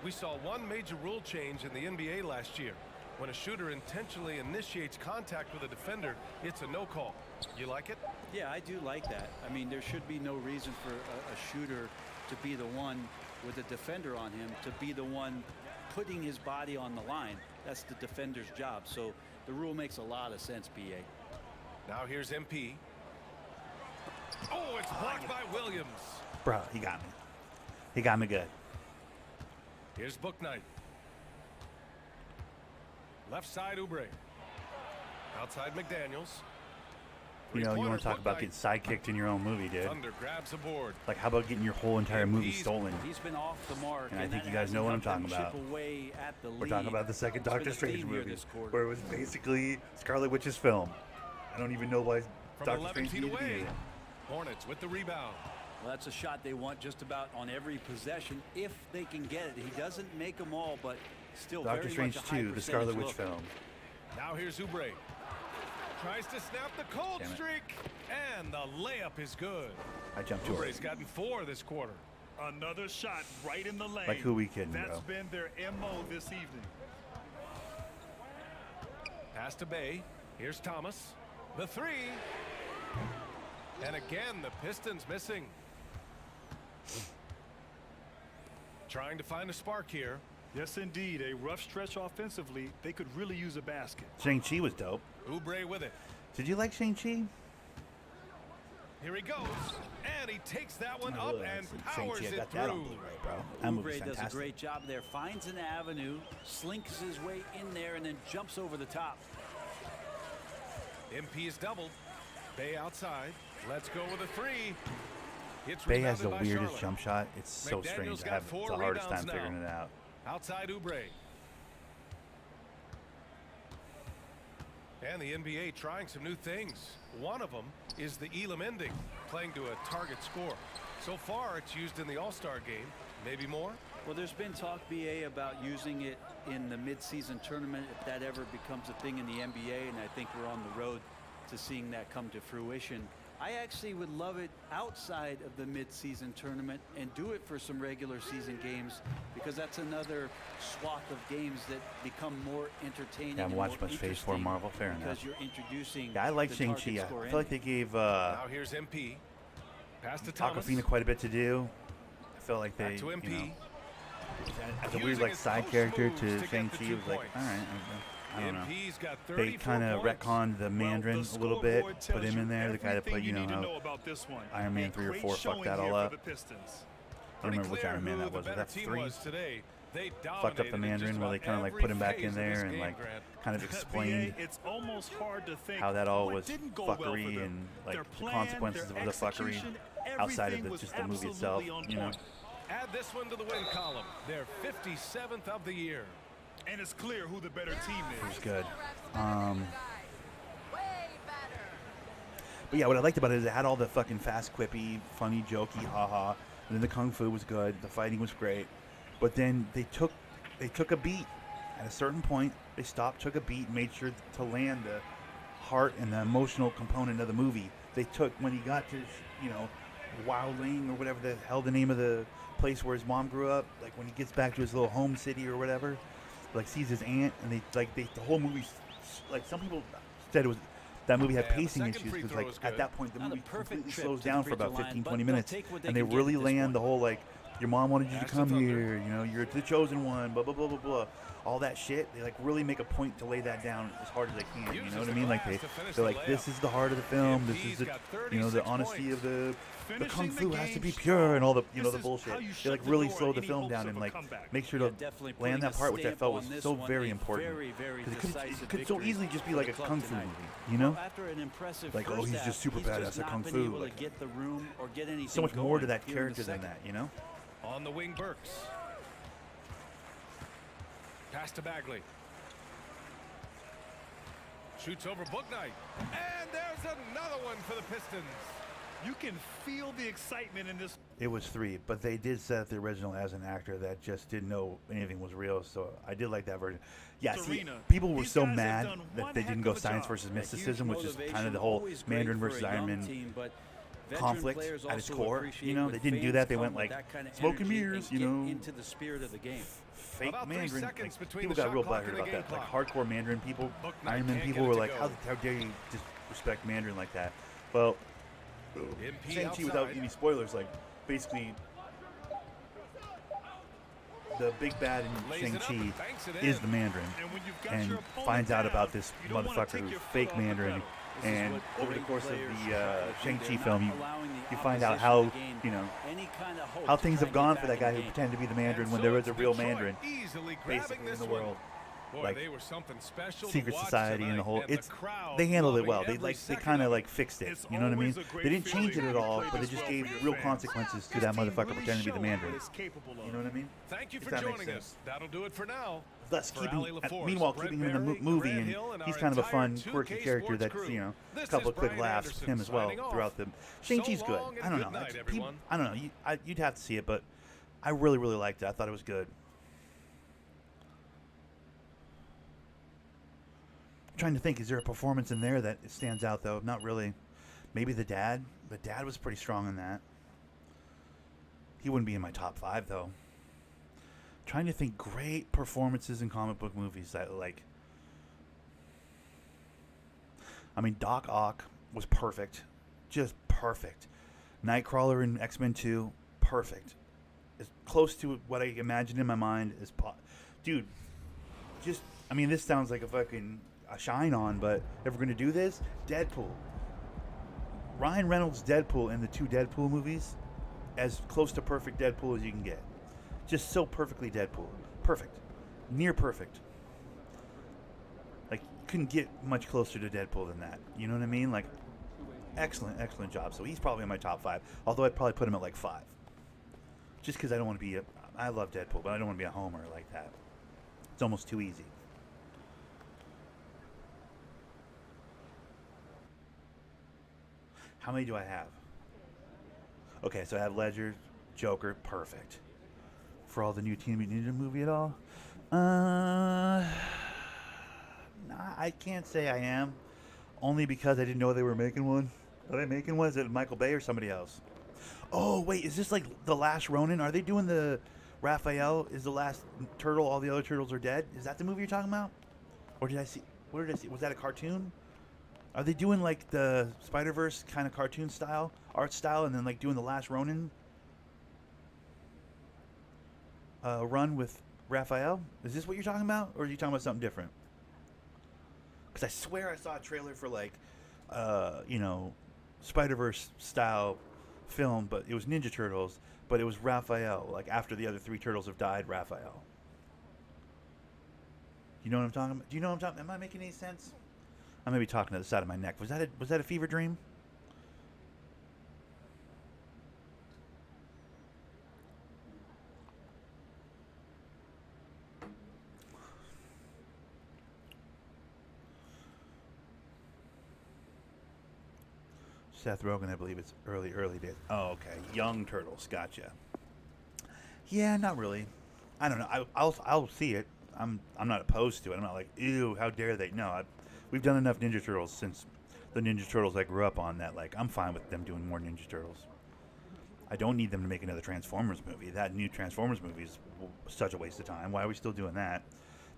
We saw one major rule change in the NBA last year. When a shooter intentionally initiates contact with a defender, it's a no call. You like it? Yeah, I do like that. I mean, there should be no reason for a shooter to be the one with a defender on him, to be the one putting his body on the line. That's the defender's job. So the rule makes a lot of sense, BA. Now here's MP. Oh, it's blocked by Williams. Bro, he got me. He got me good. Here's Bouknight. Left side, Oubre. Outside, McDaniels. You know, you want to talk about Bouknight. getting sidekicked in your own movie, dude. Thunder grabs a board. Like, how about getting your whole entire movie He's- stolen? He's been off the mark. And I think that you guys know hasn't what I'm helped talking them about. chip away at the We're talking lead. about the second It's been Doctor a Strange theme here movie, this quarter. where it was basically Scarlet Witch's film. I don't even know why From Doctor 11 Strange feet needed to be away. in it. Hornets with the rebound. Well, that's a shot they want just about on every possession if they can get it. He doesn't make them all, but still Doctor very Strange much a high 2, the Scarlet percentage Witch look. film. Now here's Oubre. Tries to snap the cold Damn it. streak. And the layup is good. I jumped to Oubre's it. gotten 4 this quarter. Another shot right in the lane. Like, who we kidding, That's bro? been their MO this evening. Pass to Bay. Here's Thomas. The 3. And again, the Pistons missing. Trying to find a spark here. Yes, indeed. A rough stretch offensively. They could really use a basket. Shang-Chi was dope. Oubre with it. Did you like Shang-Chi? Here he goes. And he takes that one I up really and like powers Shang-Chi. I it got that on through. Blu-ray, bro. That movie's Oubre does a fantastic. great job there. Finds an avenue, slinks his way in there, and then jumps over the top. MP is doubled. Bay outside. Let's go with a 3. It's Bay has the rebounded by weirdest Charlotte. jump shot. It's so McDaniel's strange. I got have 4 the hardest time rebounds figuring now. it out. Outside Oubre. And the NBA trying some new things. One of them is the Elam ending, playing to a target score. So far, it's used in the All-Star game. Maybe more? Well, there's been talk, BA, about using it in the midseason tournament if that ever becomes a thing in the NBA, and I think we're on the road to seeing that come to fruition. I actually would love it outside of the midseason tournament and do it for some regular season games, because that's another swath of games that become more entertaining. Yeah, I haven't and watched more much Phase 4 interesting Marvel. Fair because enough. you're introducing. Yeah, I like the Shang-Chi. target I score feel like they ending. gave Now here's MP. Pass to Thomas. Awkwafina quite a bit to do. I felt like they, Back to MP. you know, as a weird Using like his side post character moves to to get Shang-Chi, the it 2 was like, points. all right, I don't know. MP's got They 34 kind of points. retconned the Mandarin a little bit, scoreboard put tells him you in there, the guy that everything played, you know, need to how know about this one. Iron Man A 3 or great 4 fucked showing that here all for up. the Pistons. I don't remember which Pretty Iron clear Man who that was. the Was better that team 3? was today. They Fucked up the dominated in Mandarin just where they about kind of like every put him back phase in of there this and game, like Grant. kind of explained VA, it's almost hard to think how that all what was didn't go well for fuckery them. and like Their the plan, consequences their of the fuckery execution, outside of everything was just the movie itself, absolutely on you know. point. Add this one to the win column. Their 57th of the year. And it's clear who the better team It was is. good. Way better. But yeah, what I liked about it is it had all the fucking fast, quippy, funny, jokey, haha. And then the kung fu was good. The fighting was great. But then they took a beat. At a certain point, they stopped, took a beat, made sure to land the heart and the emotional component of the movie. They took when he got to, you know, Wildling or whatever the hell the name of the place where his mom grew up. Like when he gets back to his little home city or whatever, like sees his aunt, and the whole movie, like some people said it was. That movie had Yeah, the pacing second issues free because, throw like, was at good. that point, the Not a movie perfect completely trip slows to the down for free throw about line, 15, but 20 they'll minutes. take what they And they can get really at this land point. the whole, like, your mom wanted you to Pass to come Thunder. here, you know, you're the chosen one, blah, blah, blah, blah, blah. All that shit, they, like, really make a point to lay that down as hard as they can, you know what I mean? Like, they're like, this is the heart of the film, this is the, you know, the honesty of the kung fu has to be pure and all the, you know, the bullshit. They, like, really slow the film down and, like, make sure to Definitely land putting that a part, which I stamp felt on was this so one, very a important. very, very 'Cause decisive it could so victory easily just be for like the a club kung fu tonight. movie, you know? Well, after an impressive Like, oh, first he's half, just super he's badass just at not kung been fu, able like, to get the room or get anything So much more going to that here in the character than second. that, you know? On the wing, Burks. Pass to Bagley. Shoots over Bouknight. And there's another one for the Pistons. You can feel the excitement in this. It was 3, but they did set up the original as an actor that just didn't know anything was real, so I did like that version. Yeah, see, Serena, people were these so guys have mad done that one they heck didn't of go a science job. versus A huge mysticism, which is kind of the motivation, whole always great Mandarin for a versus young Iron Man team, but veteran conflict players at its also core. appreciate You know, when they didn't do fans that. They come went with like that kind of smoke and energy mirrors, and you get know. into the spirit of the game. Fake About 3 Mandarin. seconds Like, between people the got shot real clock butthurt and the about game that. Like clock. hardcore Mandarin people, Book night Iron Man can't people get were it to like, go. how dare you disrespect Mandarin like that? Well, MP Shang-Chi, without outside. any spoilers, like basically the big bad in Lays it up Shang-Chi and banks it is in. the Mandarin, And when you've got and your opponent finds out down, about this you don't wanna motherfucker take who's your foot fake off the Mandarin. pedal. This is And what over the great course of players the should try to do. Shang-Chi They're film, not allowing the you find out opposition how, to gain you know, any kind of hope how to things try have and gone get for back that guy in who the game. pretended to be the Mandarin And when so there was it's a real Detroit Mandarin easily basically grabbing in this the one. world. Boy, Like they were something special secret to watch society and tonight, the whole and the it's crowd they handled it loving well. They every like they second kind of of it. like fixed it. It's You know what I mean? always a great They didn't change it feeling at when you all, play but they this just well gave for your real fans. consequences to This that team motherfucker really pretending to be the showed Mandarin. what it's capable of. You know what I mean? Thank you If for that makes joining sense. us. That'll do it for now. Thus, For Ali LaForce, meanwhile, Brent keeping him in the Barry, movie, Grant and Hill, and he's our kind of a entire fun, 2K quirky character Sports that's, crew. you know, This a couple is of quick Brian laughs Anderson him as well signing off. throughout the. So Shang-Chi's good. long and I don't good know. night, It's- everyone. I don't know. You'd have to see it, but I really, really liked it. I thought it was good. I'm trying to think, is there a performance in there that stands out though? Not really. Maybe the dad. The dad was pretty strong in that. He wouldn't be in my top 5 though. Trying to think great performances in comic book movies that like. I mean, Doc Ock was perfect, just perfect. Nightcrawler in X-Men 2, perfect. As close to what I imagined in my mind as dude. Just, I mean, this sounds like a shine on, but if we're gonna do this, Deadpool. Ryan Reynolds' Deadpool in the 2 Deadpool movies, as close to perfect Deadpool as you can get. Just so perfectly Deadpool. Perfect. Near perfect. Like, you couldn't get much closer to Deadpool than that. You know what I mean? Like, excellent, excellent job. So he's probably in my top 5. Although I'd probably put him at like 5. Just because I don't want to be I love Deadpool, but I don't want to be a homer like that. It's almost too easy. How many do I have? Okay, so I have Ledger, Joker, perfect. For all the new Teenage Mutant Ninja movie at all? Nah, I can't say I am. Only because I didn't know they were making one. Are they making one? Is it Michael Bay or somebody else? Oh, wait, is this like The Last Ronin? Are they doing the Raphael is the last turtle, all the other turtles are dead? Is that the movie you're talking about? Or did I see, what did I see? Was that a cartoon? Are they doing like the Spider-Verse kind of cartoon style, art style, and then like doing The Last Ronin run with Raphael? Is this what you're talking about? Or are you talking about something different? Because I swear I saw a trailer for like, you know, Spider-Verse style film, but it was Ninja Turtles, but it was Raphael, like after the other 3 turtles have died, Raphael. You know what I'm talking about? Do you know what I'm talking about? Am I making any sense? I may be talking to the side of my neck. Was that a fever dream? Seth Rogen, I believe it's early days. Oh, okay. Young Turtles, gotcha. Yeah, not really. I don't know. I'll see it. I'm not opposed to it. I'm not like, ew, how dare they? No, we've done enough Ninja Turtles since the Ninja Turtles I grew up on that like I'm fine with them doing more Ninja Turtles. I don't need them to make another Transformers movie. That new Transformers movie is such a waste of time. Why are we still doing that?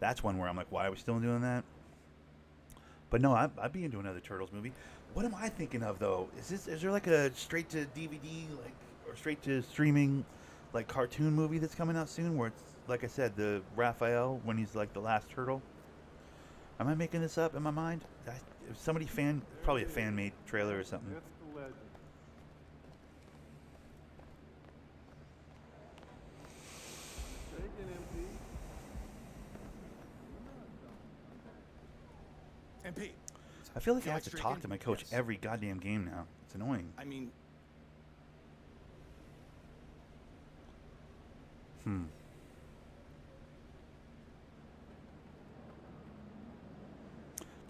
That's one where I'm like, why are we still doing that? But no, I'd be into another Turtles movie. What am I thinking of though? Is there like a straight to DVD like or straight to streaming like cartoon movie that's coming out soon where it's like I said the Raphael when he's like the last turtle? Am I making this up in my mind? If somebody probably a fan made trailer or something. That's the legend. MP. I feel like I Feel have to like talk streaking? to my coach Yes. every goddamn game now. It's annoying. I mean,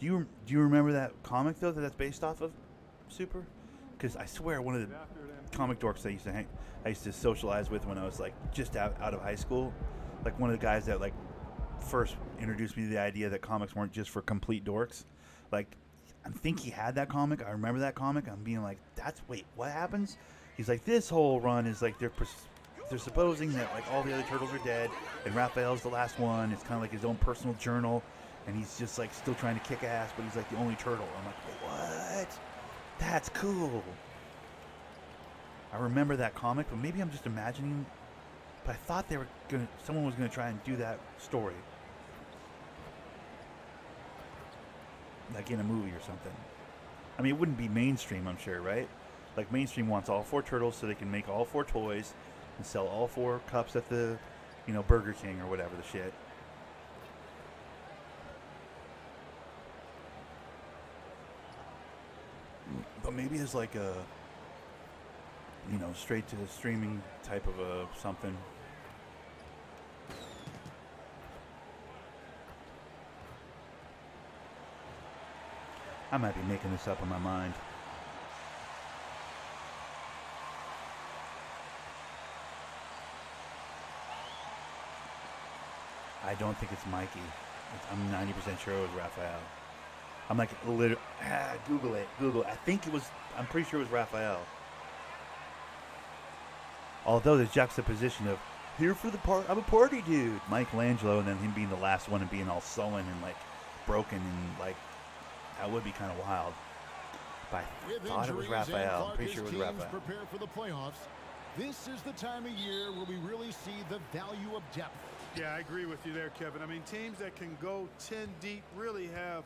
Do you remember that comic though that's based off of Super? because I swear one of the comic dorks I used to socialize with when I was like just out of high school, like one of the guys that like first introduced me to the idea that comics weren't just for complete dorks. Like, I think he had that comic. I remember that comic. I'm being like, wait, what happens? He's like, this whole run is like they're supposing that like all the other turtles are dead and Raphael's the last one. It's kind of like his own personal journal, and he's just like still trying to kick ass, but he's like the only turtle. I'm like, what? That's cool. I remember that comic, but maybe I'm just imagining. But I thought someone was gonna try and do that story, like in a movie or something. I mean, it wouldn't be mainstream, I'm sure, right? Like mainstream wants all 4 turtles so they can make all 4 toys and sell all 4 cups at the, Burger King or whatever the shit. But maybe there's like a, straight to the streaming type of a something. I might be making this up in my mind. I don't think it's Mikey. I'm 90% sure it was Raphael. I'm like, Google it. I'm pretty sure it was Raphael. Although the juxtaposition of, here for the I'm a party dude, Michelangelo, and then him being the last one and being all sullen and like broken and like, that would be kind of wild. But I thought it was Raphael. I'm pretty sure it was Raphael. Prepare for the playoffs. This is the time of year where we really see the value of depth. Yeah, I agree with you there, Kevin. I mean, teams that can go 10 deep really have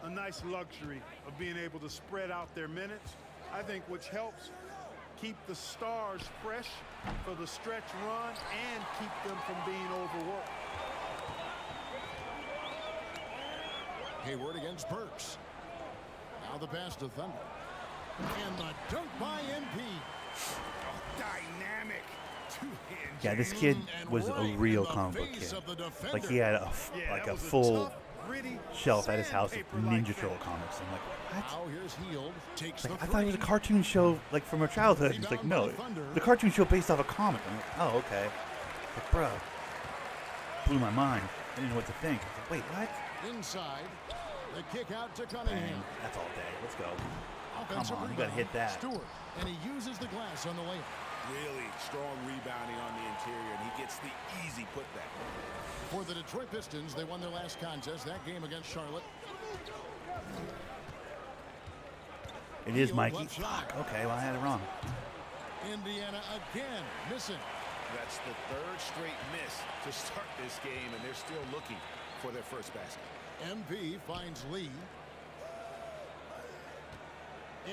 a nice luxury of being able to spread out their minutes. I think which helps keep the stars fresh for the stretch run and keep them from being overworked. Hayward against Burks. Now the pass to Thunder. And the dunk by MP. Dynamic. Yeah, this kid was a real comic book kid. Like he had a full shelf at his house of Ninja Turtle comics. I'm like, what? Now here's Heald. Takes Like, the I thought it was a cartoon show like from our childhood. He's like, no, the cartoon show based off a comic. I'm like, oh, okay. Like, bro, blew my mind. I didn't know what to think. I was like, wait, what? Inside. The kick out to Cunningham. Bang. That's all day. Let's go. Oh, Offensive come on, you gotta hit that. Stewart. And he uses the glass on the layup. Really strong rebounding on the interior, and he gets the easy putback. For the Detroit Pistons, they won their last contest, that game against Charlotte. It is Mikey. Fuck. Okay, well I had it wrong. Indiana again missing. That's the 3rd straight miss to start this game, and they're still looking for their first basket. MP finds Lee.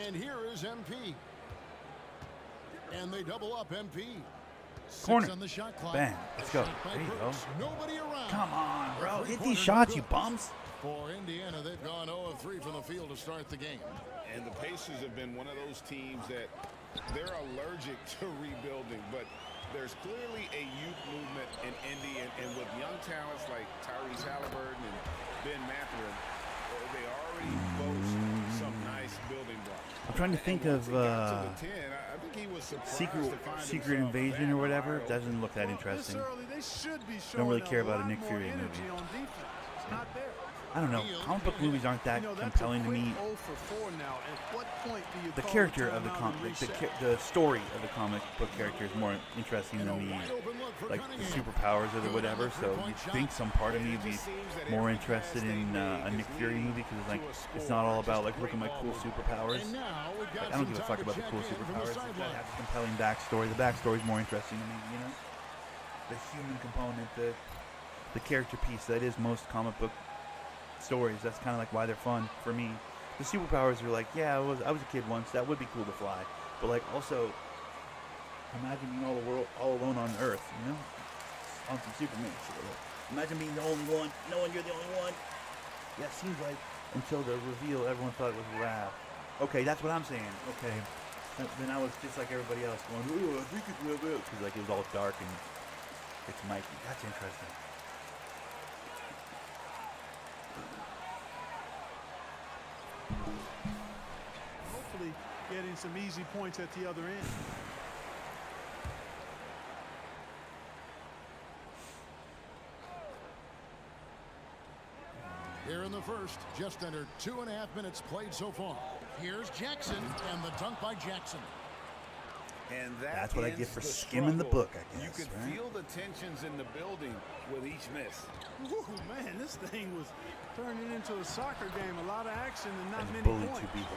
And here is MP. And they double up MP. Corner. On the shot clock. Bang. Let's go. There you go. Nobody around. Come on, bro. Hit these shots, you bums. For Indiana, they've gone 0 of 3 from the field to start the game. And the Pacers have been one of those teams that they're allergic to rebuilding, but there's clearly a youth movement in Indy, and with young talents like Tyrese Halliburton and Ben Mathurin, they already boast some nice building blocks. I'm trying to think of Secret Invasion or whatever. Doesn't look that interesting. Don't really care about a Nick Fury movie. I don't know. Comic book movies aren't that compelling to me. The character of the story of the comic book character is more interesting than like the superpowers or the whatever. So you'd think some part of me would be more interested in a Nick Fury movie because like it's not all about like look at my cool superpowers. Like, I don't give a fuck about the cool superpowers. It's got to have a compelling backstory. The backstory is more interesting to me. The human component, the character piece that is most comic book stories. That's kind of like why they're fun for me. The superpowers are like, yeah, I was a kid once. That would be cool to fly, but like also imagine being all alone on Earth, on some Superman shit. Imagine being the only one, knowing you're the only one. Yeah, it seems like until the reveal, everyone thought it was Raph. Okay, that's what I'm saying. Okay, then I was just like everybody else, going, "Ooh, I think it's Raph," because like it was all dark and it's Mikey. That's interesting. Hopefully getting some easy points at the other end. Here in the first, just under 2.5 minutes played so far. Here's Jackson, and the dunk by Jackson. And That's what I get for the skimming the struggle. book, I guess. You could right? feel the tensions in the building with each miss. Ooh, man, this thing was turning into a soccer game. A lot of action and not That's many bully points. two people.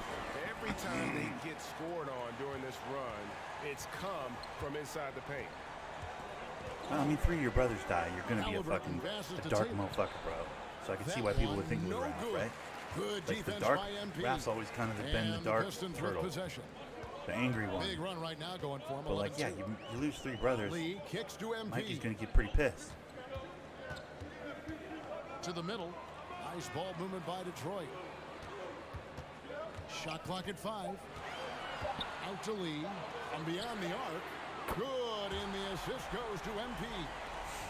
Every time they get scored on during this run, it's come from inside the paint. Well, I mean, 3 of your brothers die. You're going to be a Halliburton fucking passes to dark Taylor. motherfucker, bro. So I can see That why people one, would think it was no Raph, good. right? Good Like the defense dark, by MP. Raph's always kind of been the And dark Pistons with turtle, possession. the angry one. Big run right now going for him. But like, yeah, 11-2. you lose 3 brothers, Lee kicks to MP. Mikey's going to get pretty pissed. To the middle. Nice ball movement by Detroit. Shot clock at 5. Out to Lee. From beyond the arc. Good, and the assist goes to MP.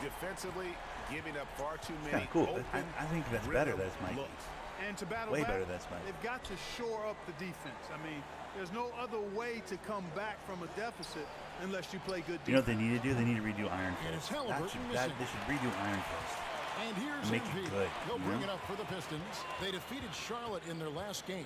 Defensively, giving up far too It's many. kind of cool. open I think that's better. rhythm That's Mikey's. looks. And to battle Way back, better than Smite. they've got to shore up the defense. I mean, there's no other way to come back from a deficit unless you play good defense. You know what they need to do? They need to redo Iron And it's Fist. Halliburton They should redo Iron Fist. And here's Make MP. it good, He'll you bring know? it up for the Pistons. They defeated Charlotte in their last game.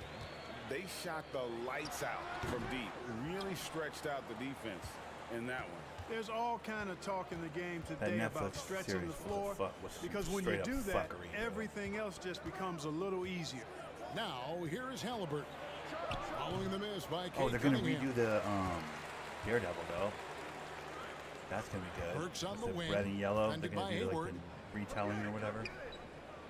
They shot the lights out from deep. Really stretched out the defense in that one. There's all kind of talk in the game That today about Netflix stretching series the floor was because when you straight up do that, fuckery, bro. everything else just becomes a little easier. Now, here is Halliburton. Following the miss by Kate Oh, they're going to Cunningham. redo the Daredevil, though. That's going to be good. Burks on Instead the of wing, red and yellow, they're defended going by to do like Hayward. the retelling or whatever. I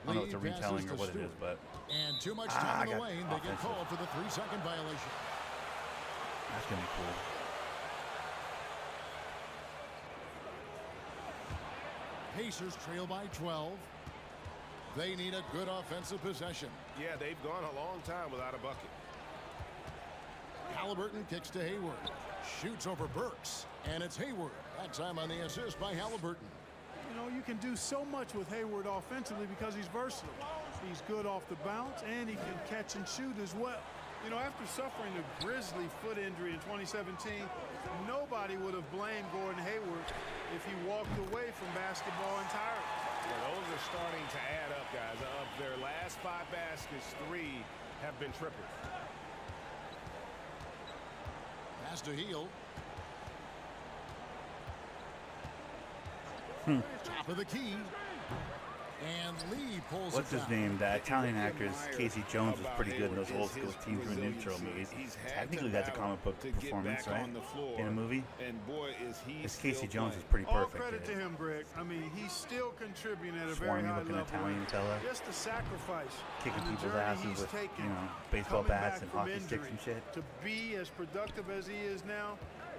don't know if it's a Lee passes retelling or to what it is, Stewart. but And too much I time in the got lane. They get offensive. called for the 3-second violation. that's going to be cool. Pacers trail by 12. They need a good offensive possession. Yeah, they've gone a long time without a bucket. Halliburton kicks to Hayward. Shoots over Burks. And it's Hayward. That time on the assist by Halliburton. You know, you can do so much with Hayward offensively because he's versatile. He's good off the bounce, and he can catch and shoot as well. You know, after suffering a grisly foot injury in 2017, nobody would have blamed Gordon Hayward if he walked away from basketball entirely. Yeah, those are starting to add up, guys. Of their last 5 baskets, 3 have been triples. Pass to Heel. Top of the key. And Lee pulls What's it his down. name? That Italian actress Casey Jones was About pretty good in those Hayward old is school his Team Through Neutral resiliency. movies. He's had Technically, to that's a battle comic book to get performance, back right? on the floor. In a movie. And boy, is he This still Casey Jones is playing. pretty All perfect. credit to in it. him, Greg. I mean, he's still contributing at a very Swarmy high looking level. Italian fella. Just the sacrifice, Kicking and the people's journey asses he's with, taken, you know, baseball coming bats back and from hockey sticks and injury shit. to be as productive as he is now.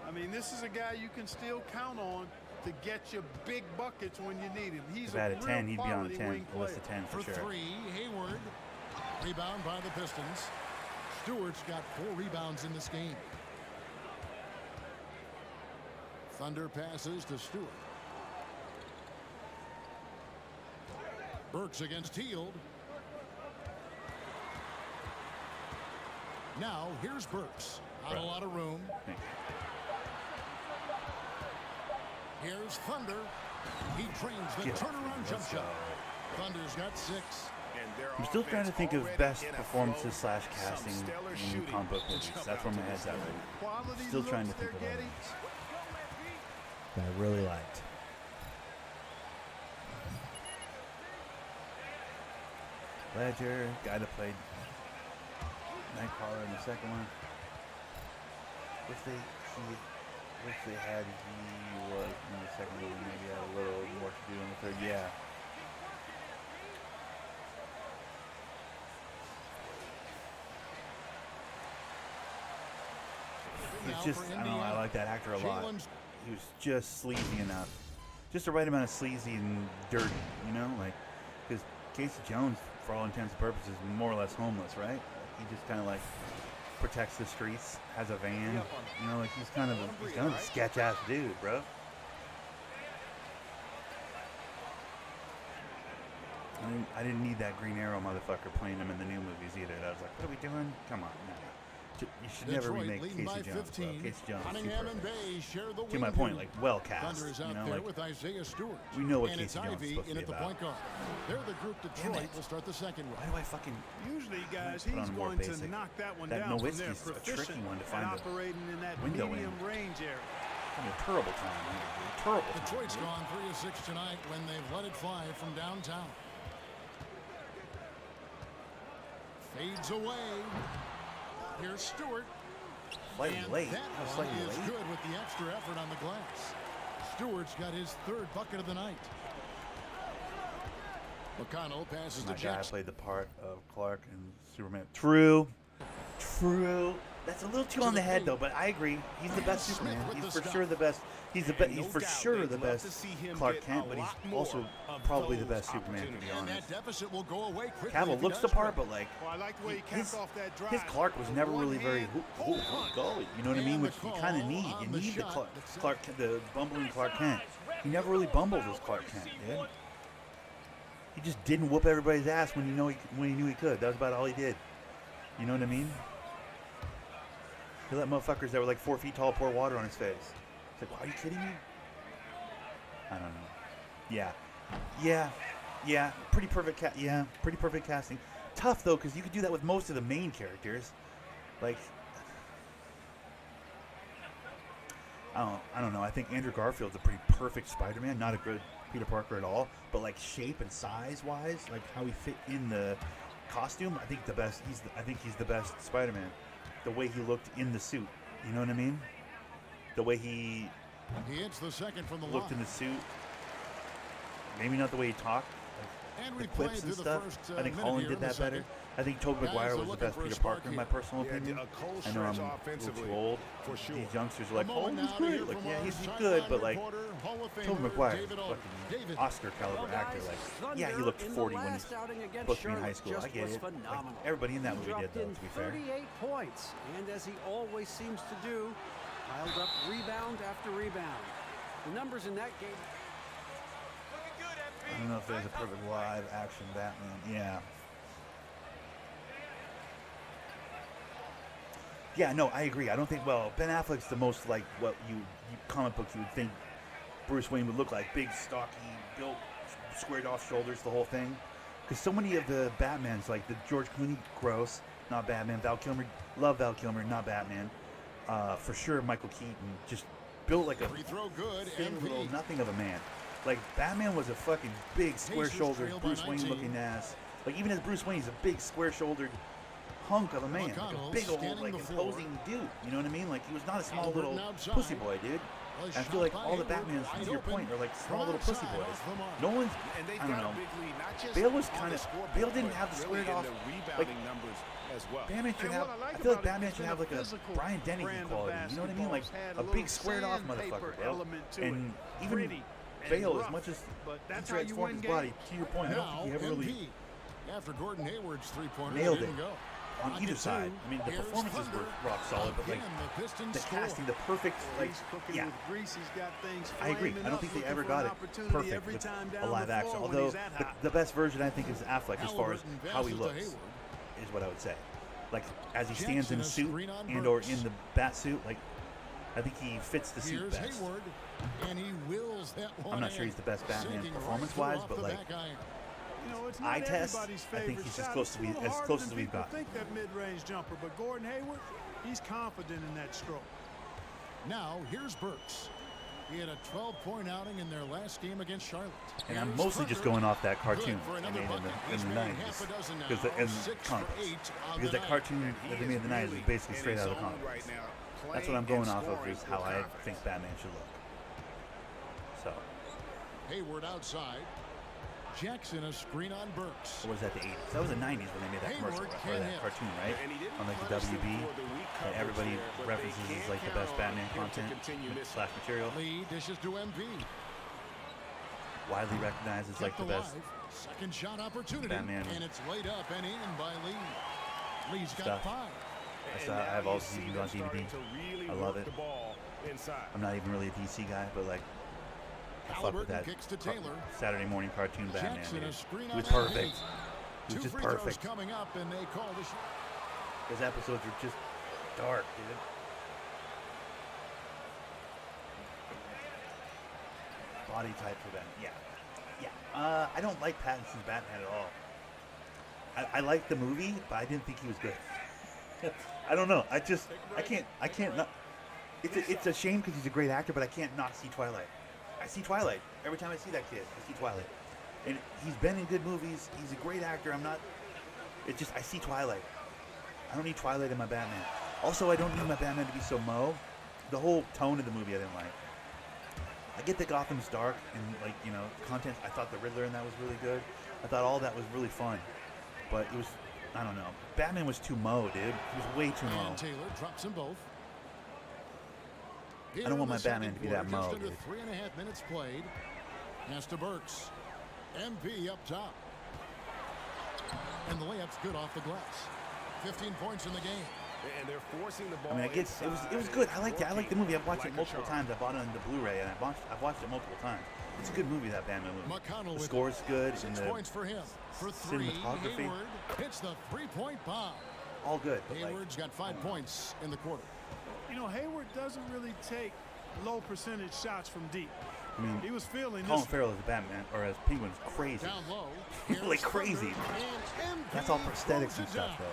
I mean, this is a guy you can still count on to get you big buckets when you need him. He's If a I had a real 10, he'd be on a quality 10, wing a list player. of 10 for For sure. 3, Hayward. Rebound by the Pistons. Stewart's got 4 rebounds in this game. Thunder passes to Stewart. Burks against Hield. Now here's Burks. Not a lot of room. Here's Thunder. He trains the Get turnaround jump let's shot. go. Thunder's got 6. And their I'm still trying to offense think of already best in a performances flow. / casting Some stellar in shooting comic book to movies. jump That's out where my to head's this at game. right now. Quality Still trying to looks think they're of getting. that I really liked. Ledger, guy that played Nightcrawler in the second one. Wish they had he was in the second movie. Maybe had a little more to do in the third. Yeah. It's just, I don't know, I like that actor a lot. He was just sleazy enough. Just the right amount of sleazy and dirty, you know? Like, because Casey Jones, for all intents and purposes, is more or less homeless, right? He just kind of like protects the streets, has a van. You know, like he's kind of a sketch-ass dude, bro. I didn't need that Green Arrow motherfucker playing him in the new movies either. I was like, what are we doing? Come on, no. You should never Detroit remake leading by Casey Jones. 15. Bro. Casey Jones is too Cunningham and perfect. Bay share the To my wing point, duty. like well cast. Thunder is You out know, there like with Isaiah Stewart. we know what and Casey it's Jones is Ivy supposed in to at be the about. point guard. They're the group Detroit it. will start the second Why round. do I fucking Usually, guys, put on he's a more going basic? to knock that one That down from there. Nowitzki's a tricky Proficient one to at find a operating in that window in. medium range area. having a terrible time here, dude. Terrible time. Detroit's gone 3 of 6 tonight when they've let it fly from downtown. Fades away. Here's Stewart. Slightly And late. that That was one slightly is late. good with the extra effort on the glass. Stewart's got his 3rd bucket of the night. McConnell passes My to guy Jackson. played the part of Clark and Superman. True. True. That's a little too on the head, though, but I agree. He's the best Superman. He's for sure the best. He's for sure the best Clark Kent, but he's also probably the best Superman, to be And honest. that deficit will go away quickly. Cavill if he looks the does part, right. but like Well, I like the way he capped off that drive. his Clark was never really very go. You know what I mean? And Which the you kind of call need. on You the need the shot. the bumbling Clark Kent. He never really bumbled as Clark Kent, dude. He just didn't whoop everybody's ass when he knew he could. That was about all he did. You know what I mean? He let motherfuckers that were like 4 feet tall pour water on his face. It's like, are you kidding me? I don't know. Yeah. Pretty perfect. Pretty perfect casting. Tough though, because you could do that with most of the main characters. Like, I don't know. I think Andrew Garfield's a pretty perfect Spider-Man. Not a good Peter Parker at all, but like shape and size-wise, like how he fit in the costume, I think the best. I think he's the best Spider-Man. The way he looked in the suit, you know what I mean? The way he hits the second from the looked line. in the suit. Maybe not the way he talked. And The we clips and stuff. I think Holland did that better. I think Tobey Maguire was the best Peter Parker in my personal opinion. I know I'm a little too old. These youngsters are like, Holland was great. Like, yeah, he's good, but like Tobey Maguire is a fucking Oscar caliber actor. Like, yeah, he looked 40 when he's supposed to be in high school. I get it. Like, everybody in that movie did, though, to be fair. 38 points, and as he always seems to do, piled up rebound after rebound. The numbers in that game. I don't know if there's a perfect live action Batman. Yeah. Yeah, no, I agree. I don't think, well, Ben Affleck's the most like what you comic books you would think Bruce Wayne would look like. Big, stocky, built, squared off shoulders, the whole thing. Because so many of the Batmans, like the George Clooney, gross, not Batman. Val Kilmer, love Val Kilmer, not Batman. For sure, Michael Keaton just built like a Free throw good. thin MP. little nothing of a man. Like, Batman was a fucking big, square-shouldered, trailed by Bruce 19. Wayne-looking ass. Like, even as Bruce Wayne, he's a big, square-shouldered hunk of a man. Like a McConnell big old, scanning like, the floor. imposing dude. You know what I mean? Like, he was not a small Halliburton little outside. pussy boy, dude. Well, I feel shot like by all the Hayward, Batmans, wide to your open. point, are like small From little pussy outside boys. off the mark. No one's, And they I don't got know. big lead, not just Bale was on kind the of, scoreboard, Bale didn't but have the really squared in off. the Like, rebounding numbers as well. Batman should And have, what I like I feel like about it, Batman he's should been have like a physical Brian Dennehy brand of quality. You know what I mean? Like basketball. Had a a big little squared off motherfucker, sandpaper bro. element to And it. even Pretty and Bale, as rough, much as but he that's how you transformed win his body, games. to your point, I don't Now, think he ever really MP. After Gordon Hayward's three-pointer, nailed didn't it go. on Knocked either it side. two. I mean, the Here's performances Thunder. were rock solid, but like Again, the Pistons the score. casting, the perfect, like, He's cooking yeah. with grease. He's got things I agree. flaming I don't up, think they looking ever for got an it opportunity perfect every with time a down live the action. floor when Although he's that hot. the best version, I think, is Affleck as far as Halliburton how he passes to looks, Hayward. is what I would say. Like, as he stands Jackson, in a a suit screen on and or Burks. in the bat suit, like, I think he fits the suit Here's best. Hayward, and he wills that one I'm not in. sure he's the best Batman Sinking right performance-wise, off but the like, back iron. You know, it's eye not test, everybody's I think favorite he's as shot. close It's to a be- little as harder close than as we've people got. think that mid-range jumper, but Gordon Hayward, he's confident in that stroke. Now, here's Burks. He had a 12-point outing in their last game against Charlotte. and I'm Here's mostly just Thunder. going off that Good cartoon for they another made bucket. in He's the made 90s. half a dozen now. Because in 6 for comics. 8 on Because the that night. cartoon And that he they made in the 90s really is basically in straight his out of the zone comics. right now, That's what I'm playing going and off of, scoring is how with I confidence. think Batman should look. So, Hayward outside. Jackson a screen on Burks. or was that the 80s? That was the 90s when they made that commercial, Hayward or can't that hit. cartoon, right? And he didn't On like the punish them WB, for the weak that coverage everybody there, but they references as can't like the count best on Batman him to content continue missing. slash material. Lee dishes to MP. Widely recognized as like Kept the best alive. Second shot opportunity. Batman And it's laid up and in by Lee. Lee's got stuff. 5. I have all the DVDs on DVD. I love it. I'm not even really a DC guy, but like, I fuck with Halliburton that kicks to Taylor. Saturday morning cartoon Batman. Jackson Dude. a screen He on was that perfect. Hayes. He was 2 just free throws perfect. coming up, and they call the shot. His episodes are just dark, dude. Body type for them. Yeah. Yeah. I don't like Pattinson's Batman at all. I like the movie, but I didn't think he was good. I don't know. I can't not. It's a shame because he's a great actor, but I can't not see Twilight. I see Twilight. Every time I see that kid, I see Twilight. And he's been in good movies. He's a great actor. I see Twilight. I don't need Twilight in my Batman. Also, I don't need my Batman to be so Mo. The whole tone of the movie I didn't like. I get that Gotham's dark and, content. I thought the Riddler in that was really good. I thought all that was really fun. But it was, I don't know. Batman was too Mo, dude. He was way too Mo. And Taylor drops them both. I don't want my Batman to be that Mo, just under dude. 3.5 minutes played. Pass to Burks. MP up top. And the layup's good off the glass. 15 points in the game. And they're forcing the ball. I mean, it was good. I liked it. I liked the movie. I've watched it multiple times. I bought it on the Blu-ray, and I've watched it multiple times. It's a good movie, that Batman movie. McConnell The score's good. 6 and points for him. For 3, cinematography. Hayward hits the 3-point bomb. All good. But Hayward's got 5 points in the quarter. You know, Hayward doesn't really take low percentage shots from deep. I mean, He was feeling Colin this. Farrell as Batman, or as Penguin's crazy. Down low. Like crazy. That's all prosthetics and stuff, though.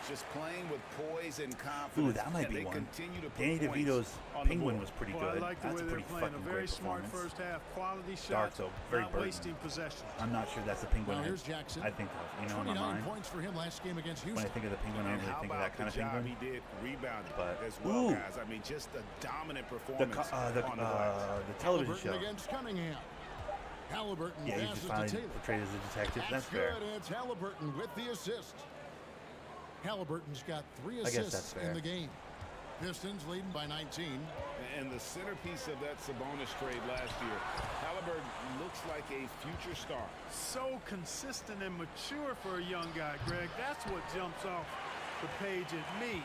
Just playing with poise and confidence. Ooh, that might and be they one. continue to put Danny points DeVito's on the Penguin board. was pretty Well, I good. like the That's way a they're pretty playing. A fucking very great smart performance. first half. Quality Dark, shots. though. Very Not Bergman. wasting possession. I'm not sure that's the Penguin Now here's Jackson. I think of. You know, in my 29 mind. points for him last game against When Houston. I think of the Penguin, I And don't really how think of about that kind of the job Penguin. he did rebounding But- as well, Ooh. guys. I mean, just a dominant The performance on the glass. television Halliburton show. against Cunningham. Halliburton Yeah, he's passes just to finally Taylor. portrayed as a detective. That's fair. good. It's Halliburton with the assist. Halliburton's got 3 I guess assists that's fair. in the game. Pistons leading by 19. And the centerpiece of that Sabonis trade last year, Halliburton looks like a future star. So consistent and mature for a young guy, Greg. That's what jumps off the page at me.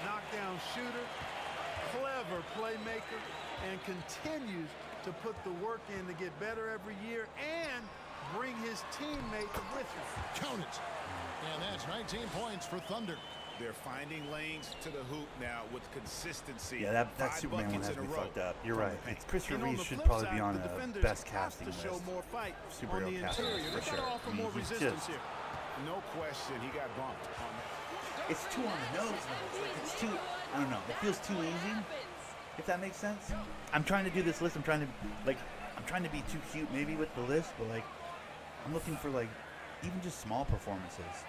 Knockdown shooter, clever playmaker, and continues to put the work in to get better every year and bring his teammates with him. Count it. And that's 19 points for Thunder. They're finding lanes to the hoop now with consistency. Yeah, that 5 Superman one buckets has in me a row fucked up. You're from right. the paint. It's Christopher And on Reeve the should flip probably side, be on the a defenders best have casting to show list. more fight on Superhero the casting interior. list, They for gotta sure. offer I mean, more he's resistance just- here. No question, he got bumped. It's too on the nose, though. It's too, I don't know. It feels too easy, if that makes sense. I'm trying to do this list. I'm trying to be too cute maybe with the list, but like, I'm looking for like, even just small performances.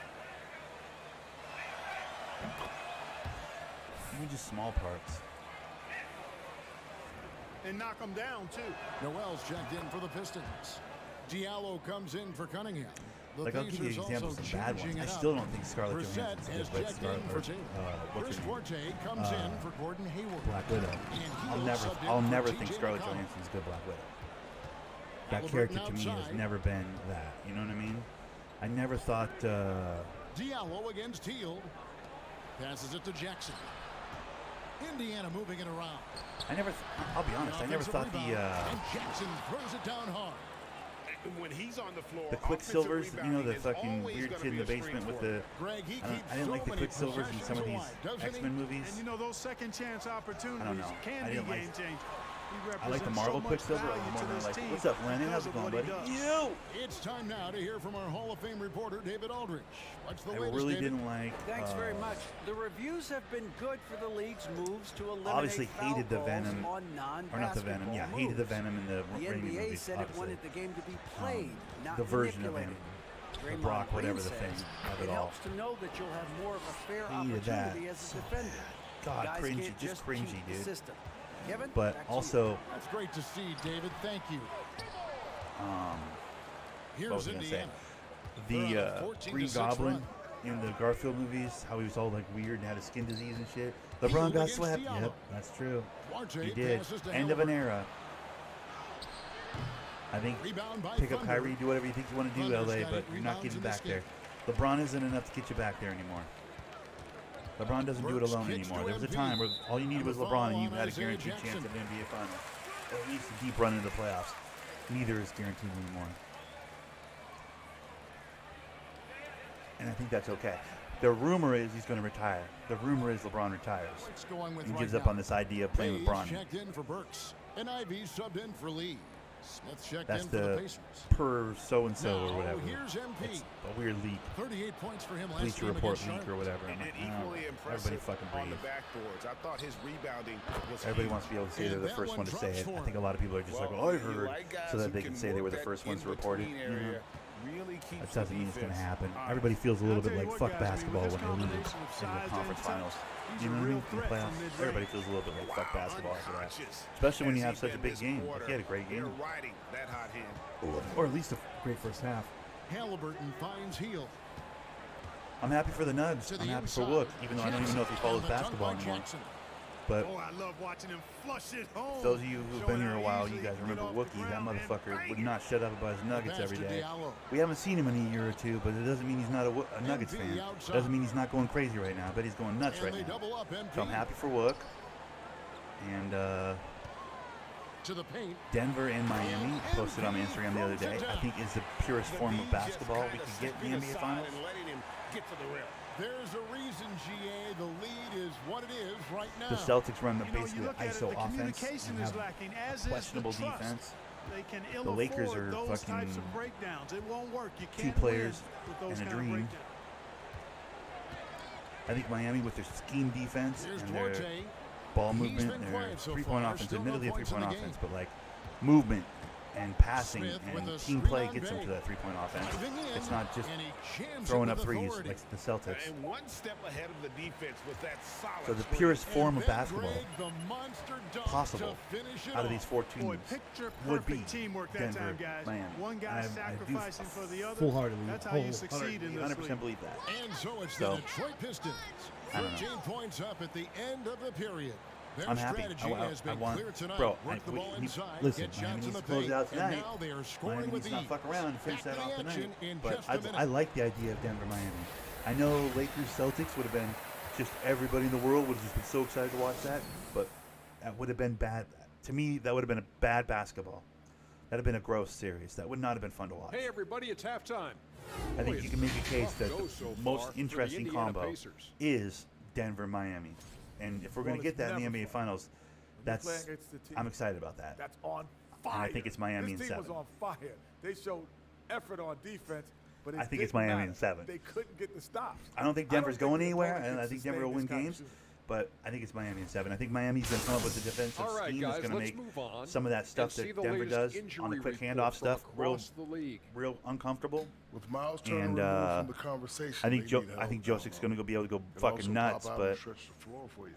Even just small parts. And knock them down, too. Noel's checked in for the Pistons. Diallo comes in for Cunningham. The Like, I'll give you Pacers examples also of bad ones. changing I it up. still don't think Scarlett Brissett Johansson's has good, but checked in for Taylor. what's Chris her name? Forte comes in for Gordon Hayward. Black Widow. And Hield subbed in I'll for never TJ think Scarlett McConnell. Johansson's good Black Widow. That Halliburton character to me has outside. never been that. You know what I mean? I never thought. Diallo against Hield. Passes it to Jackson. Indiana moving it around. I'll be honest. I never Offensive thought rebound, and Jackson throws it down hard. When he's on the floor, the Quicksilvers. offensive You know, the rebounding is fucking always weird gonna kid in be the a strength basement with for him. the. Greg, he keeps I didn't like so the many Quicksilvers in some of these possessions away, doesn't X-Men he? movies. And you know, those second chance opportunities know. can I be didn't like game it. changing. I like the Marvel Quicksilver more than I like. What's up, Lennon? How's it going, buddy? You. It's time now to hear from our Hall of Fame reporter, David Aldrich. What's the I latest, really David? didn't like. Thanks very much. The reviews have been good for the league's moves to eliminate Obviously foul hated the calls Venom, on or not the Venom. non-basketball Yeah, hated the moves. Venom in the The Raimi NBA movies. said it Obviously. wanted the game to be played, not The version of manipulated. him. The Draymond Brock, whatever Green the thing says of it it all. helps to know that you'll have more of a fair Hated that. opportunity as a So defender. God, Guys cringy, can't just cheat cringy, the dude. system. Kevin, But back to you. also, That's great to see, David. Thank you. what Here's was I gonna say? Indiana. They're on a The 14-6 Green Goblin run. in the Garfield movies, how he was all like weird and had a skin disease and shit. LeBron Hield got against swept. Diallo. Yep, that's true. Duarte He did. passes to End of an Halliburton. era. I think Rebound by pick up Thunder. Kyrie, do whatever you think you want to do, Thunder's LA, got but 8 you're not rebounds getting in this back there. game. LeBron isn't enough to get you back there anymore. LeBron doesn't do it Burks alone kicks anymore. to There was a MP. time where all you needed was And the LeBron and foul you on had a Isaiah guaranteed chance Jackson. at the NBA Finals. Or at least a deep run into the playoffs. Neither is guaranteed anymore. And I think that's okay. The rumor is he's going to retire. The rumor is LeBron retires. He gives up on this idea of playing with LeBron. Checked in for Burks. And Ivy subbed in for Lee. Smith checked That's in for the the Pacers. per so-and-so or whatever. Here's MP. It's a weird leak. 38 points for him last Bleacher game Report against leak or Charlotte. whatever. I'm And like, equally everybody impressive fucking on the breathe. backboards. I thought his rebounding was Everybody huge. wants to be able to say And they're the that first one one to say drops it. for I think a lot of people are just like, Well, oh, I you heard, like guys so that who they can say they were the work first that ones to report it. in-between area. Really keeps That doesn't mean it's going to defense happen. honest. Everybody feels a little bit I'll tell like you what, fuck guys, I mean, basketball with when this they lose combination of in the size conference and touch, finals. he's You a know what I real mean? In the threat from playoffs, mid-range. everybody feels a little bit like fuck basketball after that. Unconscious Especially when has you have he such a been big this game. quarter. He had a great game. They're riding that hot hand. Or at least a great first half. Halliburton finds Heel. I'm happy for the Nugs. To the I'm happy for inside. Wook, even though I don't even know if he follows And the dunk basketball by anymore. Jackson. But Oh, I love watching him flush it home. those of you who've Showing been here how a while, easily you guys he remember get off the Wookie. That ground and motherfucker bang would it. not shut up about his Nuggets Pass every to day. Diallo. We haven't seen him in a year or two, but it doesn't mean he's not a Nuggets fan. outside. Doesn't mean he's not going crazy right now, but he's going nuts And right they now. double up MP. So I'm happy for Wook. And To the paint. Denver and Miami posted on my Instagram the other day, I think is the purest form of basketball we could get in the NBA Finals. And letting him get to the rim. There's a reason, GA. The lead is what it is right now. The Celtics run the You know, you basically look at it, ISO the offense communication and is have lacking, as is the questionable trust. defense. They can ill The Lakers afford are those fucking types of breakdowns. It won't work. You two can't players win with those and a kind of dream. breakdowns. I think Miami with their scheme defense Here's and their Duarte. ball He's movement, been their quiet so three-point far. offense, Still no admittedly a points in three-point the offense, game. but like movement and passing Smith with and a team screen play on gets them Bay. to that three-point offense. Driving in, It's not just and he jams throwing it up with threes authority. like the Celtics. And one step ahead of the defense with that solid So the screen. purest And form of then basketball Greg, the monster dunk possible to finish it out of these off. four Boy, teams picture would be perfect teamwork that Denver, time, guys. Miami. One guy I do sacrificing for the other. full-heartedly, That's how you succeed in this 100% league. believe that. And so it's So, the Detroit Pistons. I don't know. 13 points up at the end of the period. Their I'm happy. strategy has been clear tonight. Bro, Work the ball inside, listen, get Miami shots in needs the to close it paint, out tonight. and now they are scoring Miami with needs to not ease. fuck around and finish Back that to the off action tonight. in But just a minute. I like the idea of Denver, Miami. I know Lakers, Celtics would have been just everybody in the world would have just been so excited to watch that, but that would have been bad. To me, that would have been a bad basketball. That would have been a gross series. That would not have been fun to watch. Hey, everybody, it's halftime. I think you can make a case Tough that go the so far most for the interesting Indiana combo Pacers. is Denver-Miami. And if we're going to get that in the NBA Finals, I'm excited about that. That's on And fire. I think it's Miami this in team 7. was on fire. They showed effort on defense, but I think it's Miami in 7. They couldn't get the stops. I don't think Denver's going the anywhere, opponent and can I think Denver sustain will win this kind of games. shooting. But I think it's Miami in 7. I think Miami's going to come up with a defensive All right, scheme guys, that's going to let's make move on some of that stuff and see that the Denver latest does injury on the quick report handoff from stuff across the league. real uncomfortable. With Miles Turner And removed from the conversation, I think they need I think help. Josic's going to be able to go And fucking also nuts. pop out and But stretch the floor for you.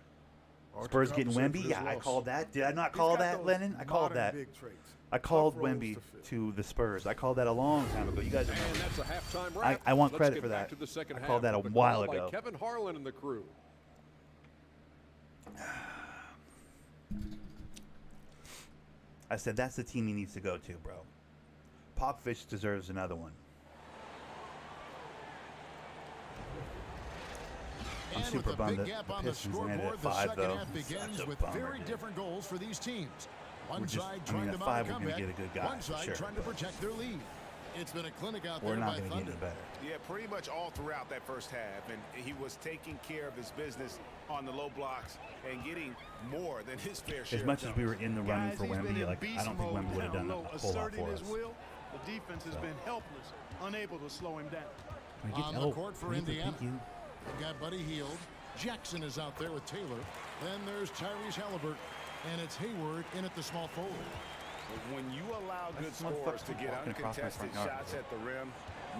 Archer Spurs getting compensated Wemby, for yeah, his I loss. called that. Did I not He's call got that, those Lennon? I called modern that. big traits. I called Tough roles Wemby to fill. to the Spurs. I called that a long time ago. You guys And remember? that's a halftime wrap. I want Let's credit get for back that. To the second I half called that a with the while call by ago. Kevin Harlan and the crew. I said that's the team he needs to go to, bro. Popovich deserves another one. I'm And super with a bummed big that gap the on the Pistons landed scoreboard, at the 5, second though. half begins Such a with bummer, very dude. different goals for these teams. One We're just- side I trying mean, to at mount 5 a we're gonna comeback. get a good guy, One for side sure, trying to but protect their lead. It's been a clinic out We're there not by going to get Thunder. any better. Yeah, pretty much all throughout that first half, and he was taking care of his business on the low blocks and getting more than his fair share. As much as we were in the running Guys, for he's been Wemby, in like beast I don't think mode Wemby would have down done low, a whole lot asserting for his us. will. The defense has So. been helpless, unable to slow him down. Can I get- On the oh, court for can I get the Indiana. PQ? We've got Buddy Hield. Jackson is out there with Taylor. Then there's Tyrese Halliburton. And it's Hayward in at the small forward. When you allow good This motherfucker's scores to get walking across my uncontested front yard. shots at the rim,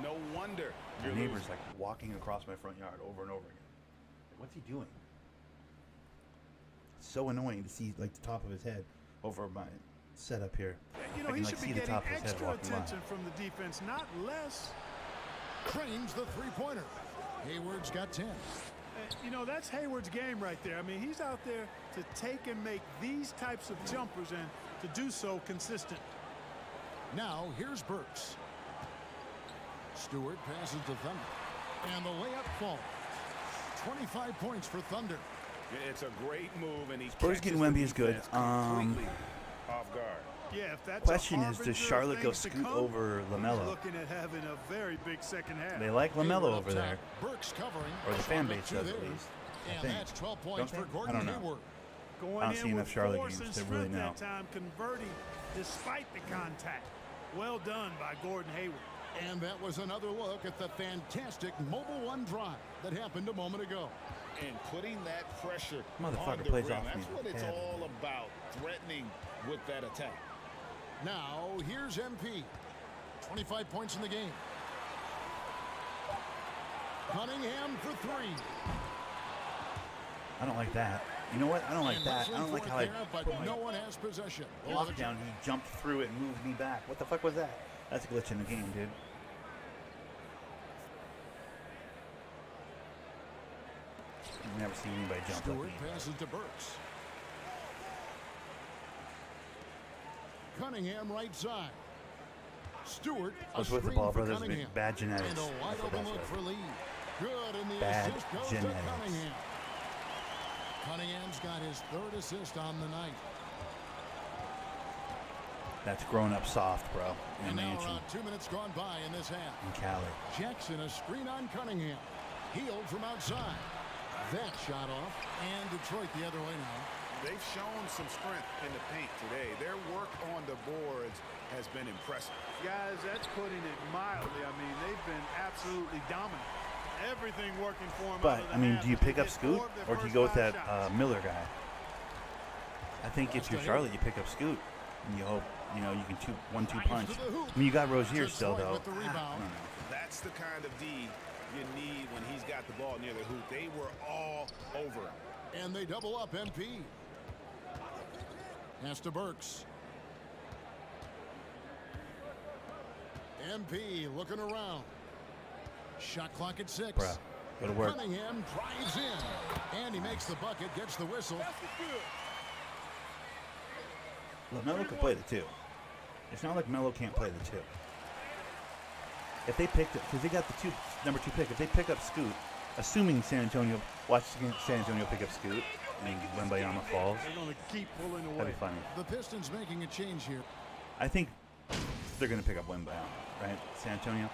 no wonder My you're neighbor's losing. like walking across my front yard over and over again. What's he doing? It's so annoying to see like the top of his head over my setup here. You know, I can he like should see be the getting top of his head extra walking by. attention from the defense, not less. Cranes the three-pointer. Hayward's got 10. You know, that's Hayward's game right there. I mean, he's out there to take and make these types of jumpers and to do so consistent. Now, here's Burks. Stewart passes to Thunder. And the layup falls. 25 points for Thunder. It's a great move, and he Spurs catches getting the Wemby is good. defense completely off guard. Yeah, if that's Question a is, does harbinger of Charlotte go things to scoot come, over he's LaMelo? looking at having a very big second half. They like LaMelo over there, Burks covering. or the fan base Charlotte does two at there. least. I And think. that's 12 Don't points they? for I Gordon don't know. Hayward. Going I don't in see enough with Charlotte force games and to really strength know. that time, converting despite the contact. Well done by Gordon Hayward. And that was another look at the fantastic Mobile One drive that happened a moment ago. And putting that pressure Motherfucker on the plays rim. off That's me. what it's Yeah. all about, threatening with that attack. Now, here's MP. 25 points in the game. Cunningham for three. I don't like that. You know what? I don't like And that. I wrestling don't like for it how I there, but put my no one has possession. lockdown. He jumped through it and moved me back. What the fuck was that? That's a glitch in the game, dude. I've never seen anybody jump Stewart like me. passes to Burks. Cunningham right side. Stewart, a What's with the screen Ball for Brothers? Cunningham. Bad genetics. And a wide That's what open that's look like. for Lee. Good, and the Bad assist goes genetics. to Cunningham. Cunningham's got his third assist on the night. That's grown up soft, bro. In And now Mansion, around 2 minutes gone by in this half. in Cali. Jackson, a screen on Cunningham. Healed from outside. That shot off. And Detroit the other way now. They've shown some strength in the paint today. Their work on the boards has been impressive. Guys, that's putting it mildly. I mean, they've been absolutely dominant. Everything working for them. But I mean, do you pick up Scoot or do you go with that Miller guy? I think if you're Charlotte, you pick up Scoot and you hope you can 1-2 punch. I mean, you got Rozier still though. I don't know. That's the kind of D you need when he's got the ball near the hoop. They were all over him. And they double up MP. Pass to Burks. MP looking around. Shot clock at 6. Bruh, go to work. Cunningham drives in. And he makes the bucket, gets the whistle. Melo can play the 2. It's not like Melo can't play the 2. If they picked it, because they got the number 2 pick, if they pick up Scoot, assuming San Antonio, watch San Antonio pick up Scoot, and Wembanyama falls, They're going to keep pulling away. that'd be funny. The Pistons making a change here. I think they're going to pick up Wembanyama, right? San Antonio.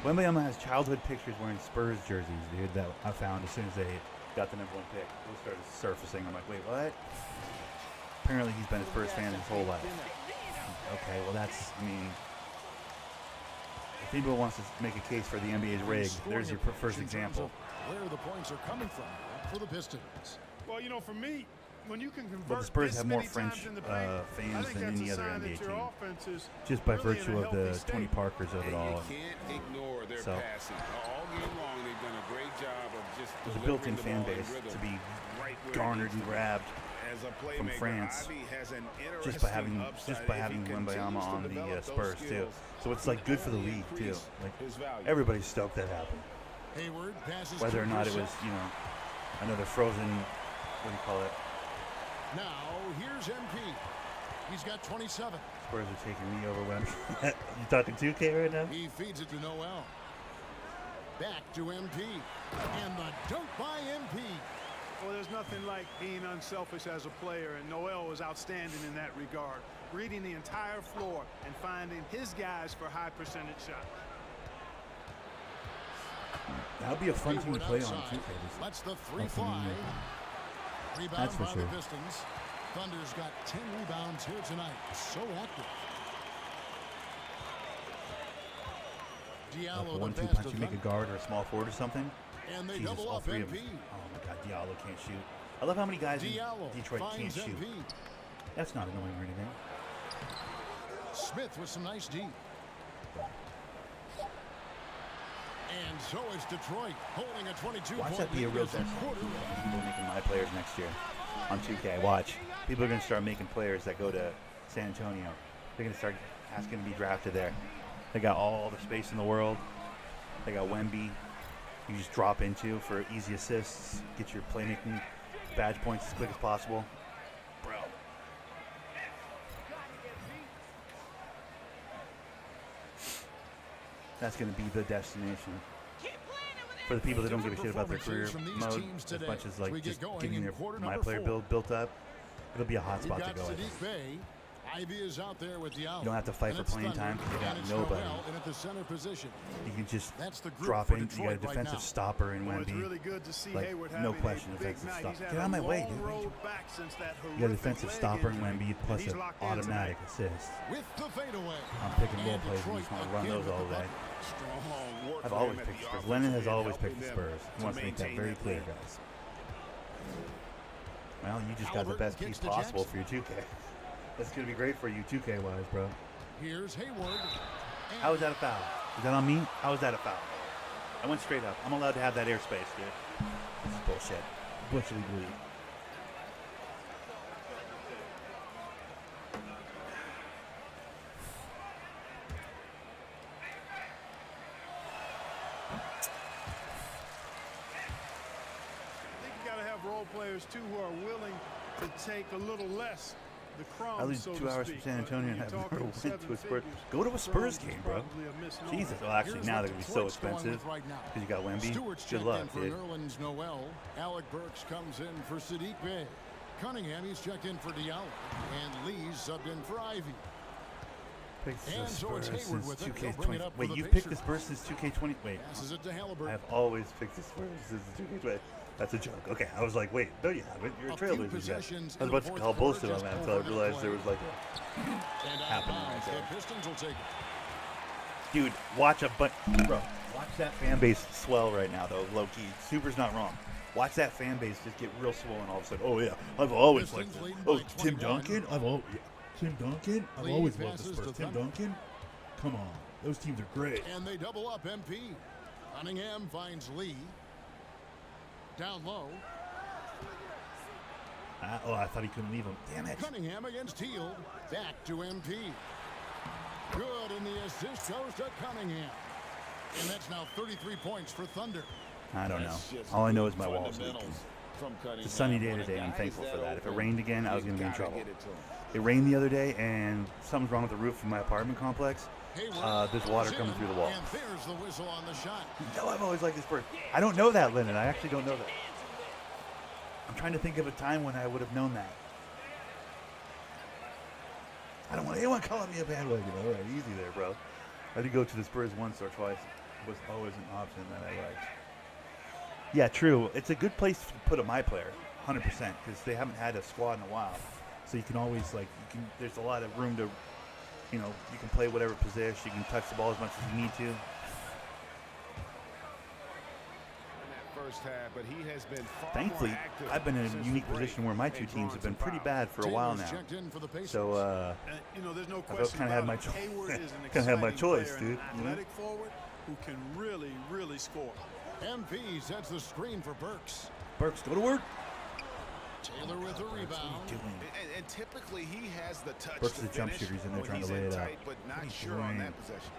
Wembanyama has childhood pictures wearing Spurs jerseys, dude, that I found as soon as they got the number 1 pick. Those started surfacing. I'm like, wait, what? Apparently he's been a Spurs fan his whole life. Okay, well that's, I mean, if anybody wants to make a case for the NBA's rigged, there's your first example. Where the points are coming from for the Pistons. Well, for me, when you can convert But the Spurs this have more many French times in the paint, I fans think than that's any a other sign NBA that your team. offense is Just by really in a virtue of the healthy 20 state. Parkers of it And all. you can't ignore their So- passing. All game long, they've done a great job of just There's a delivering built-in the fan ball in base rhythm to be right where it garnered needs and to be. grabbed As a from playmaker, France Ivy has an just by interesting having upside if he Wembanyama continues to on the develop those Spurs too. skills. So it's like good for the league too. Like his value. everybody's stoked that happened. Hayward passes Whether to or not it was, Brissett. another frozen, what do you call it? Now, here's MP. He's got 27. Spurs are taking me over Wemby. You talking 2K right now? He feeds it to Noel. Back to MP. And the dunk by MP. Well, there's nothing like being unselfish as a player, and Noel was outstanding in that regard. Reading the entire floor and finding his guys for high percentage shots. That would be a fun team to play on outside. 2K. Lets the 3 That's fly. amazing. Rebound That's for by sure. the Pistons. Thunder's got 10 rebounds here tonight. So active. Diallo, Like the 1-2 pass punch, to you make a Thunder. guard or a small forward or something. And they Jesus, double all up 3 of MP. them. Oh my God, Diallo can't shoot. I love how many guys in Diallo Detroit can't finds shoot. MP. That's not annoying or anything. Smith with some nice D. And so is Detroit holding a 22 Watch point that be a lead real as the test. quarter. People making my players next year on 2K. Watch. People are going to start making players that go to San Antonio. They're going to start asking to be drafted there. They got all the space in the world. They got Wemby. You just drop into for easy assists. Get your playmaking badge points as quick as possible. Bro. That's going to be the destination. For the people that don't give a shit about their career mode, as much as like just getting their my player build built up, it'll be a hot You've spot to got go. I think. Sadiq Bey Ivy is out there with the out. You don't have to fight for playing time because you got nobody. And at the center position. You can just That's the group drop for in. You Detroit got a right defensive now. stopper in Well, it's Wemby. really good to see Like, Hayward no having question, a big defensive night. stop. He's had Get a out of my way, long dude. road back since that You got a horrific defensive leg stopper in injury, Wemby plus and he's an locked in automatic tonight. assist. With the fadeaway. I'm picking role And plays and Detroit just want to run again those with all the day. bucket. Strong work I've for always him at picked the Spurs. offensive Lennon has end, always picked helping the them Spurs. He to wants to make that maintain very that clear, lead. guys. Well, you just got the best piece possible for your 2K. That's going to be great for you 2K-wise, bro. Here's Hayward. How is that a foul? Is that on me? How is that a foul? I went straight up. I'm allowed to have that airspace, dude. This is bullshit. Bullshit bleed. I think you got to have role players too who are willing to take a little less. The crumbs, I lose so 2 to hours speak. from San Antonio and But have when never you're went talking to a Spurs. seven Go to a figures, Spurs crumbs game, is bro. probably a misnomer. Jesus. Well, actually, Here's now what they're going to be so Detroit's going expensive with right now. because you got Wemby. Stewart's Good checked luck, in for dude. Nerlens Noel. Alec Burks comes in for Sadiq Bey. Cunningham, he's checked in for Diallo. And Lee's subbed in for Ivy. Picked the And so it's Spurs Hayward since with it. They'll bring it 2K20. up for Wait, the you picked the Pacers. Spurs since 2K20? Wait. Passes it to Halliburton. I've always picked the Spurs since 2K20. That's a joke. Okay, I was like, wait, no, you haven't. You're a Trailblazers guy. possessions I was in the about to fourth call quarter, bullshit on just that until I over the realized play. there was like And out of happening right bounds. there. The Pistons will take it. Dude, watch that fan base swell right now, though, low key. Super's not wrong. Watch that fan base just get real swollen all of a sudden. Oh, yeah, I've always liked Pistons it. lead Oh, by Tim 21. Duncan? Tim Duncan? I've Lee always loved the passes Spurs. to Tim Thunder. Duncan? Come on. Those teams are great. And they double up MP. Cunningham finds Lee. Down low. I thought he couldn't leave him. Damn it. Cunningham against Hield. Back to MP. Good, and the assist goes to Cunningham. And that's now 33 points for Thunder. I don't know. That's just All I know is my wall's fundamentals leaking. from Cunningham. It's a sunny day When a today. I'm guy thankful is for that. If it open, rained again, I was you going to be in gotta trouble. get it to him. It rained the other day, and something's wrong with the roof of my apartment complex. There's water coming through the wall. And there's the whistle on the shot. No, I've always liked this bird. I don't know that, Lennon. I actually don't know that. I'm trying to think of a time when I would have known that. I don't want anyone calling me a bandwagon. All right, easy there, bro. I did go to the Spurs once or twice. It was always an option that I liked. Yeah, true. It's a good place to put a my player, 100%, because they haven't had a squad in a while. So you can always there's a lot of room to, you can play whatever position. You can touch the ball as much as you need to. First half, but he has been far Thankfully, more active I've been in since a the unique break. position where my two They've teams drawn have been some pretty fouls. bad for a while now. Checked in for the Pacers. So And, there's no I've question kind of had my about it. Hayward is an kind of had my exciting choice, player, dude. an you know? athletic forward who can really, really score. MP sets the screen for Burks. Burks, go to work. Taylor with a rebound. And typically he has the touch Burks to is a jump finish shooter. He's in there when trying to he's lay in it tight, out. but What are not you sure on doing? that possession.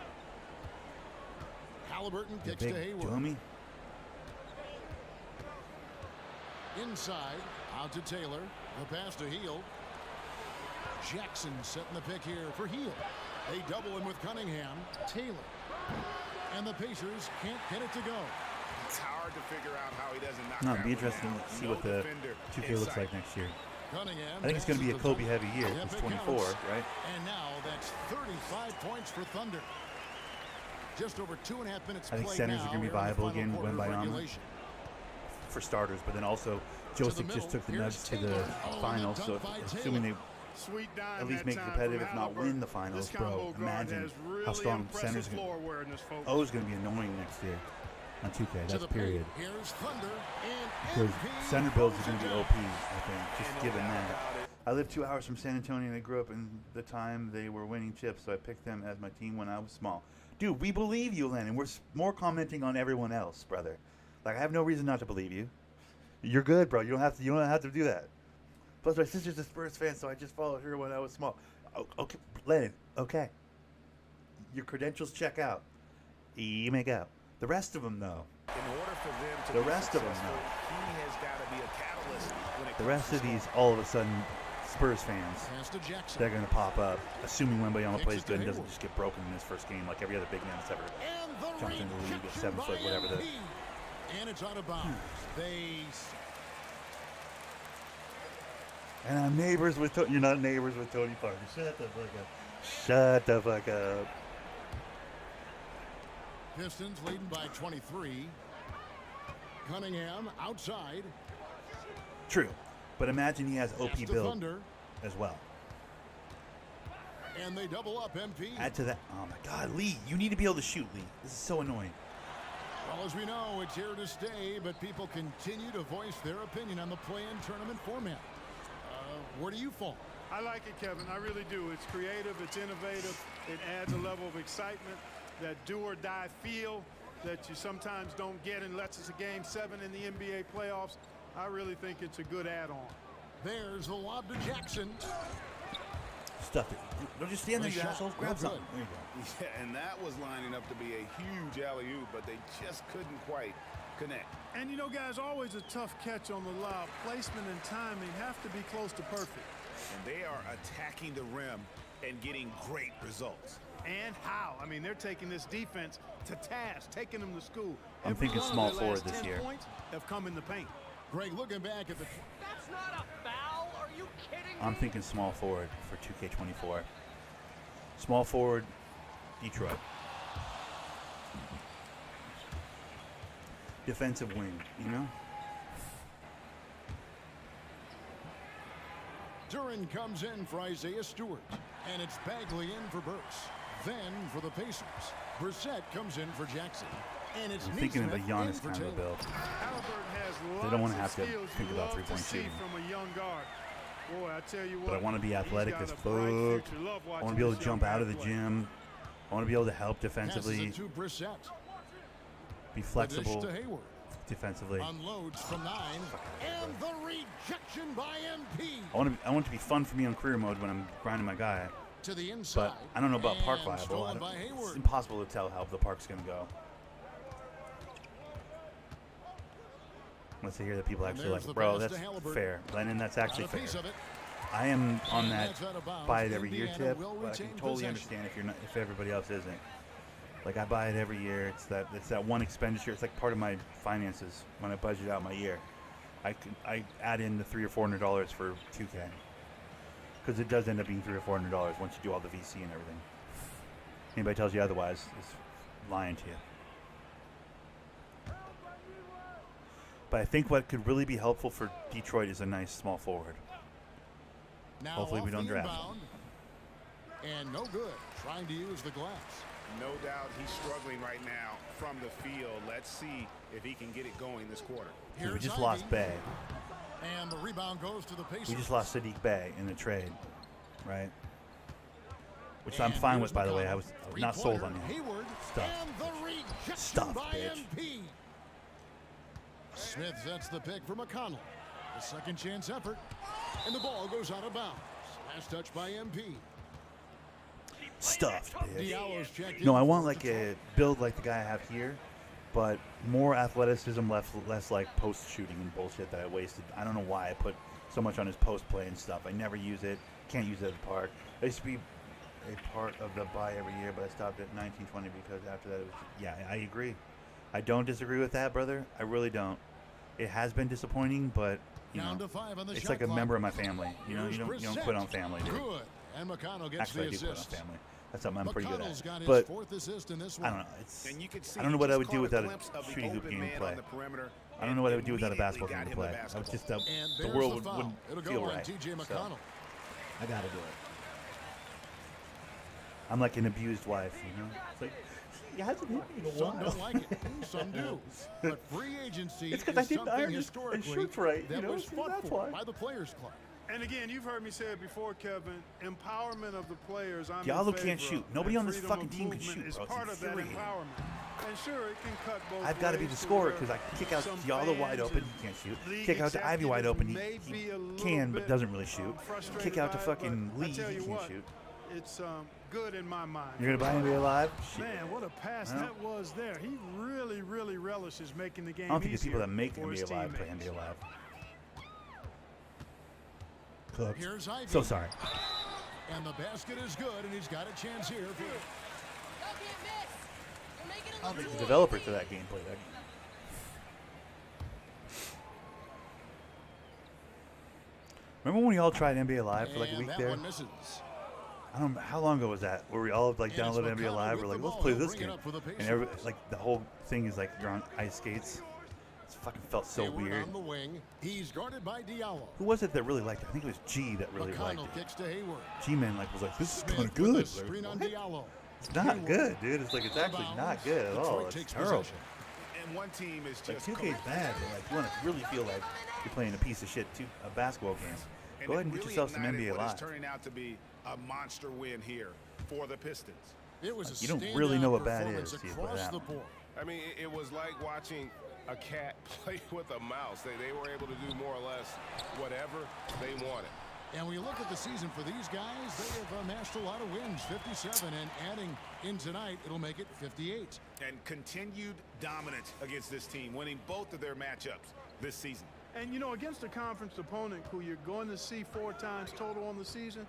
Halliburton You kicks to big Hayward. dummy. Inside, out to Taylor. The pass to Hield. Jackson setting the pick here for Hield. They double him with Cunningham. Taylor. And the Pacers can't get it to go. It's hard to figure out how he doesn't knock No, that it'd be one interesting down. to see No what the defender 2K in looks sight. like next year. Cunningham. I think it's going to be a passes to Kobe-heavy year. Yep, It's it 24, counts. right? And now that's 35 points for Thunder. Just over 2.5 minutes I think played centers now are going to be here in the viable final again. quarter of Wembayama regulation. for starters, but then also Joseph just took the Nuggets to the finals. So assuming they Sweet dime at least that make it time competitive, from if not Halliburton. win the finals, This bro. combo guard Imagine has how really strong impressive centers going floor to be. awareness, folks. O is going to be annoying next year on 2K. To That's the period. paint. Here's Thunder and Because MP center builds are goes going to be down. OP, I think, just given that. I live 2 hours from San Antonio, and I grew up in the time they were winning chips, so I picked them as my team when I was small. Dude, we believe you, Lennon. We're more commenting on everyone else, brother. Like, I have no reason not to believe you. You're good, bro. You don't have to do that. Plus, my sister's a Spurs fan, so I just followed her when I was small. Okay, Lennon, okay. Your credentials check out. You make out. The rest of them, though. In order for them to The be rest of them, successful, though. he has got to be a catalyst when it The comes rest to of these, scoring. all of a sudden, Spurs fans, Pass to Jackson. they're going to pop up, assuming Wembayama Kicks plays it to good and doesn't Hayward. just get broken in his first game like every other big man that's ever And the jumped into the league at rejection 7 by foot, whatever the. MP. And it's out of bounds. They And I'm neighbors with You're not neighbors with Tony Parker. Shut the fuck up. Shut the fuck up. Pistons leading by 23. Cunningham outside. True. But imagine he has OP That's the build Thunder. as well. And they double up MP. Add to that. Oh my God, Lee, you need to be able to shoot, Lee. This is so annoying. Well, as we know, it's here to stay, but people continue to voice their opinion on the play-in tournament format. Where do you fall? I like it, Kevin. I really do. It's creative. It's innovative. It adds a level of excitement, that do-or-die feel that you sometimes don't get unless it's a Game 7 in the NBA playoffs. I really think it's a good add-on. There's the lob to Jackson. Stuff it. Don't just stand there, you assholes. Grab something. There you go. Yeah, and that was lining up to be a huge alley-oop, but they just couldn't quite connect. And you know, guys, always a tough catch on the lob. Placement and timing have to be close to perfect. And they are attacking the rim and getting great results. And how? I mean, they're taking this defense to task, taking them to school. I'm thinking small forward this year. Points have come in the paint. Greg, looking back at the... That's not a foul. Are you kidding me? I'm thinking small forward for 2K24. Small forward, Detroit. Defensive wing, you know? Duran comes in for Isaiah Stewart. And it's Bagley in for Burks. Then for the Pacers, Brissett comes in for Jackson. And it's I'm thinking of a Giannis kind of a build. They don't want to have to think about three-point shooting. From a young guard. Boy, I tell you what, but I want to be athletic as fuck. I want to be able to jump out of the gym. I want to be able to help defensively. Be flexible defensively. Unloads from 9. And the rejection by MP. I want it to be fun for me on career mode when I'm grinding my guy. To the inside. But I don't know about park viable. It's impossible to tell how the park's going to go. Let's hear that people actually like, bro, that's fair. Lennon, that's actually fair. I am on that buy it every year tip, but I can totally understand if everybody else isn't. Like, I buy it every year. It's that one expenditure. It's like part of my finances when I budget out my year. I add in the $300 or $400 for 2K because it does end up being $300 or $400 once you do all the VC and everything. Anybody tells you otherwise is lying to you. But I think what could really be helpful for Detroit is a nice small forward. Now hopefully we don't draft him. And no good. Trying to use the glass. No doubt he's struggling right now from the field. Let's see if he can get it going this quarter. We just lost Bay. And the rebound goes to the Pacers. We just lost Sadiq Bay in the trade, right? Which I'm fine with, by the way. I was not sold on him. Stuff, bitch. Smith sets the pick for McConnell. A second chance effort. And the ball goes out of bounds. Last touch by MP. Stuffed, bitch. No, I want like a build like the guy I have here, but more athleticism, less like post shooting and bullshit that I wasted. I don't know why I put so much on his post play and stuff. I never use it. Can't use it at the park. I used to be a part of the buy every year, but I stopped at 1920 because after that it was, yeah, I agree. I don't disagree with that, brother. I really don't. It has been disappointing, but you know, it's like a member of my family. You know, you don't quit on family, dude. Good. And McConnell gets Actually, I the do quit on assist. family. That's something I'm pretty good McConnell's got at. his But fourth assist in this I one. don't know. I don't know what I would do without a shooting hoop game play. I don't know what I would do without a basketball game to play. I would just the world wouldn't feel right. TJ So, McConnell. I gotta do it. I'm like an abused wife, you know. It's like he hasn't hit me in a Some while. don't like it. Some do. But free agency It's is 'cause I didn't something iron his historically shirts right, that you know, was see, fought that's for why. by the Players Club. And again, you've heard me say it before, Kevin. Empowerment of the players. I'm Diallo in favor can't shoot. of. Nobody And on this freedom fucking of team can movement shoot, is bro. It's part of that infuriating. empowerment. And sure, it can cut both I've got to be the ways scorer where because I can kick out some Diallo wide fans open. and He can't shoot. league Kick out to Ivy wide open. executives may He be a little can but bit, doesn't really shoot. frustrated Kick out to by it, fucking but I Lee. tell He you can't what, shoot. It's good in my mind. You're gonna buy NBA Live? Shit. Man, what a pass Well, that was there. He really, really relishes making the game I don't think the people easier that make for his NBA Live play teammates. NBA Live. Cooked. Here's Ivy. So sorry. And the basket is good, and he's got a chance here. I don't think the developer to that game played that. Remember when we all tried NBA Live for like a And week that there? one misses. I don't know how long ago was that, where we all like And it's downloaded NBA McConnell Live. We're with like, the let's ball. play He'll this bring it game, up for the and every, Pacers. like the whole thing is like you're on ice skates. It fucking felt so Hayward weird. on the wing. He's guarded by Diallo. Who was it that really liked it? I think it was G that really liked McConnell it. kicks to Hayward. G-Man like was like, this is Smith kind of with good. a screen on Like, Diallo. it's not Hayward. good, dude. It's like it's actually not good at all. Detroit It's takes terrible. possession. And one team is Like just 2K's bad, but like you want to really feel like you're playing a piece of shit a basketball game. And Go ahead it and get really yourself some ignited NBA what is Live. turning out to be a monster win here for the Pistons. It was a You don't really know what bad standout is, see, performance for that across the one. board. I mean, it was like watching a cat play with a mouse. They were able to do more or less whatever they wanted. And when you look at the season for these guys, they have amassed a lot of wins, 57, and adding in tonight, it'll make it 58. And continued dominance against this team, winning both of their matchups this season. And, you know, against a conference opponent who you're going to see 4 times total on the season,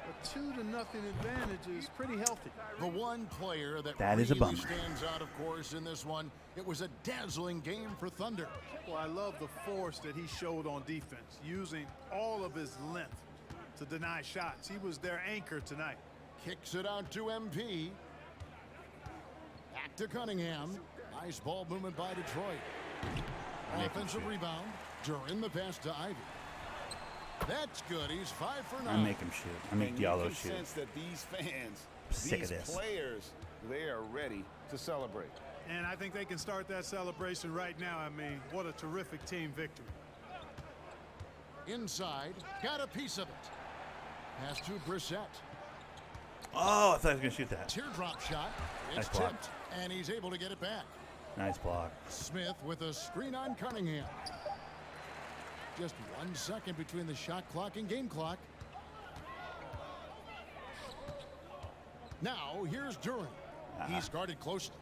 a 2-0 advantage is pretty healthy. The one player that That really is a bummer. stands out, of course, in this one, it was a dazzling game for Thunder. Well, I love the force that he showed on defense, using all of his length to deny shots. He was their anchor tonight. Kicks it out to MP. Back to Cunningham. Nice ball movement by Detroit. Offensive rebound. During the pass to Ivy. That's good. He's 5 for 9. I make him shoot. I make And you Diallo can shoot. sense that these fans, Sick of these this. players, they are ready to celebrate. And I think they can start that celebration right now. I mean, what a terrific team victory. Inside. Got a piece of it. Pass to Brissett. Oh, I thought I was gonna shoot that. Teardrop shot. It's Nice block. tipped. And he's able to get it back. Nice block. Smith with a screen on Cunningham. Just 1 second between the shot clock and game clock. Now, here's Duran. He's guarded closely.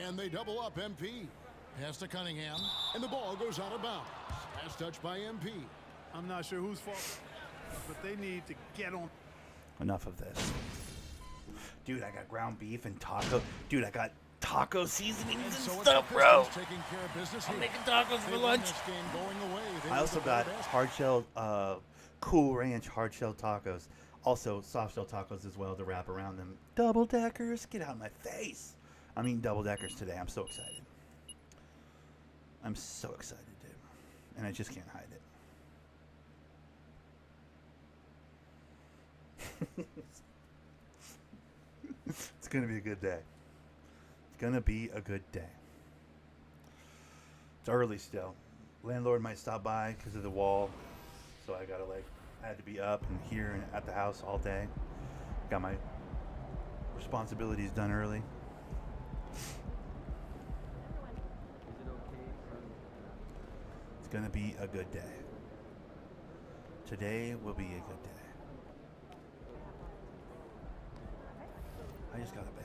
And they double up MP. Pass to Cunningham. And the ball goes out of bounds. Pass touch by MP. I'm not sure whose fault, but they need to get on. Enough of this. Dude, I got ground beef and taco. Dude, I got taco seasonings and So it's stuff, the bro. Pistons taking care of business I'm here. making tacos They for won lunch. this game going away. They I were also the got better basket. hard shell, Cool Ranch hard shell tacos. Also soft shell tacos as well to wrap around them. Double deckers, get out of my face. I'm eating double deckers today. I'm so excited. I'm so excited, dude. And I just can't hide it. It's gonna be a good day. It's gonna be a good day. It's early still. Landlord might stop by because of the wall, so I gotta I had to be up and here and at the house all day. Got my responsibilities done early. It's gonna be a good day. Today will be a good day. I just got a badge.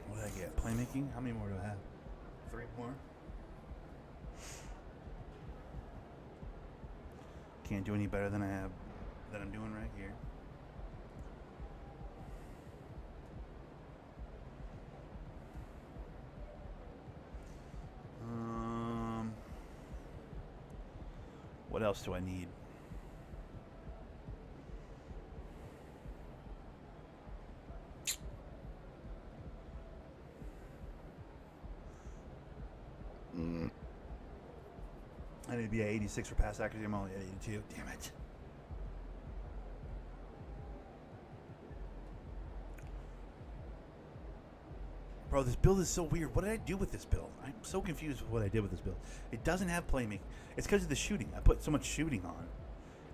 What did I get? Playmaking? How many more do I have? 3 more? Can't do any better than I'm doing right here. What else do I need? I need to be at 86 for pass accuracy. I'm only at 82. Damn it. Bro, this build is so weird. What did I do with this build? I'm so confused with what I did with this build. It doesn't have playmaking. It's because of the shooting. I put so much shooting on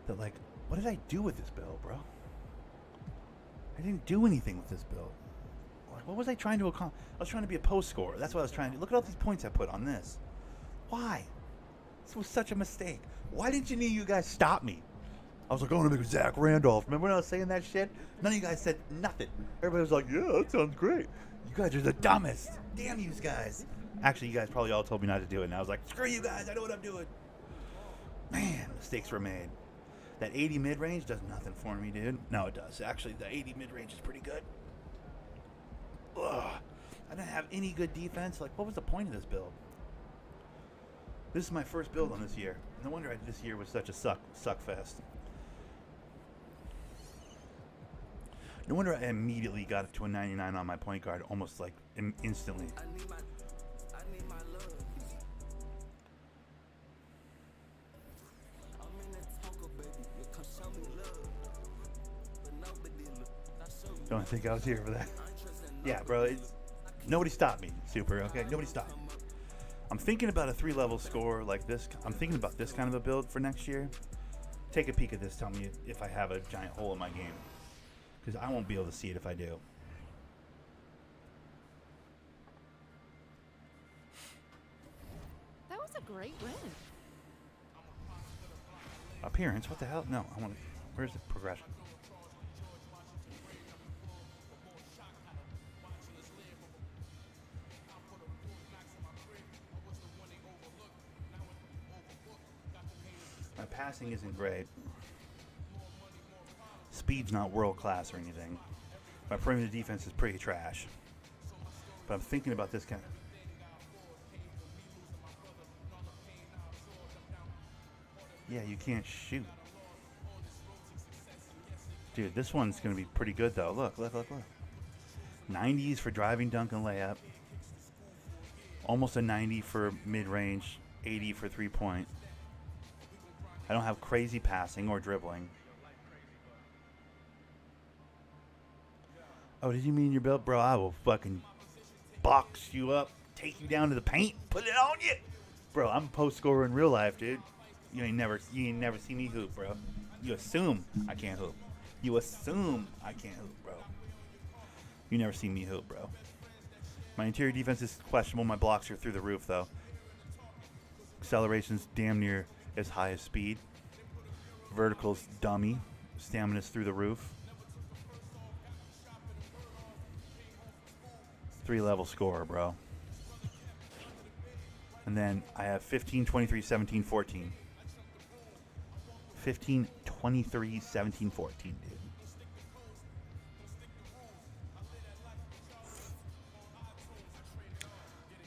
that, like, what did I do with this build, bro? I didn't do anything with this build. Like, what was I trying to accomplish? I was trying to be a post scorer. That's what I was trying to do. Look at all these points I put on this. Why? This was such a mistake. Why didn't any of you guys stop me? I was like, I want to make a Zach Randolph. Remember when I was saying that shit? None of you guys said nothing. Everybody was like, yeah, that sounds great. You guys are the dumbest. Damn you guys. Actually, you guys probably all told me not to do it, and I was like, screw you guys. I know what I'm doing. Man, mistakes were made. That 80 mid-range does nothing for me, dude. No, it does. Actually, the 80 mid-range is pretty good. Ugh. I didn't have any good defense. Like, what was the point of this build? This is my first build on this year. No wonder this year was such a suck fest. No wonder I immediately got it to a 99 on my point guard, almost like instantly. Don't think I was here for that. Yeah, bro. Nobody stopped me, Super. Okay, nobody stopped me. I'm thinking about a 3-level score like this. I'm thinking about this kind of a build for next year. Take a peek at this. Tell me if I have a giant hole in my game, because I won't be able to see it if I do. That was a great win. Appearance? What the hell? No, I want to. Where's the progression? My passing isn't great. Speed's not world class or anything. My perimeter defense is pretty trash. But I'm thinking about this kind of. Yeah, you can't shoot. Dude, this one's going to be pretty good, though. Look. 90s for driving, dunk, and layup. Almost a 90 for mid-range. 80 for three-point. I don't have crazy passing or dribbling. Oh, did you mean your belt? Bro, I will fucking box you up, take you down to the paint, put it on you. Bro, I'm a post scorer in real life, dude. You ain't never seen me hoop, bro. You assume I can't hoop. You assume I can't hoop, bro. You never seen me hoop, bro. My interior defense is questionable. My blocks are through the roof, though. Acceleration's damn near as high as speed. Vertical's dummy. Stamina's through the roof. 3-level scorer, bro. And then I have 15, 23, 17, 14. 15, 23, 17, 14, dude.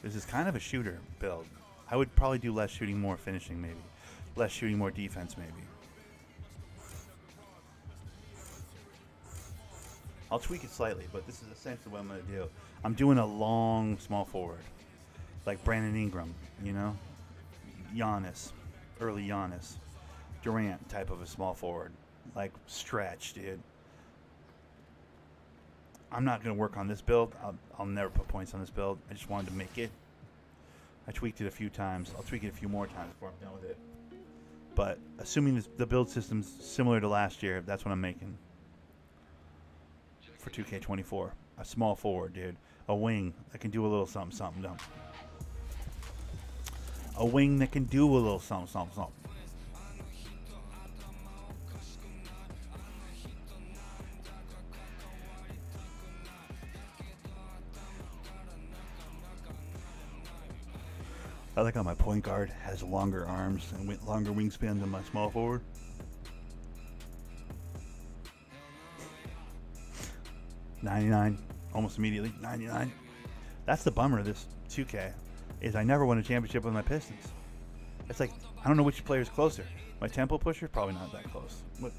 This is kind of a shooter build. I would probably do less shooting, more finishing, maybe. Less shooting, more defense, maybe. I'll tweak it slightly, but this is essentially what I'm going to do. I'm doing a long small forward. Like Brandon Ingram, you know? Giannis. Early Giannis. Durant type of a small forward. Like stretch, dude. I'm not going to work on this build. I'll never put points on this build. I just wanted to make it. I tweaked it a few times. I'll tweak it a few more times before I'm done with it. But assuming the build system's similar to last year, that's what I'm making. For 2K24. A small forward, dude. A wing that can do a little something, something, dumb. A wing that can do a little something, something, something. I like how my point guard has longer arms and longer wingspan than my small forward. $99, almost immediately. 99. That's the bummer of this 2K, is I never won a championship with my Pistons. It's like, I don't know which player is closer. My tempo pusher, probably not that close. But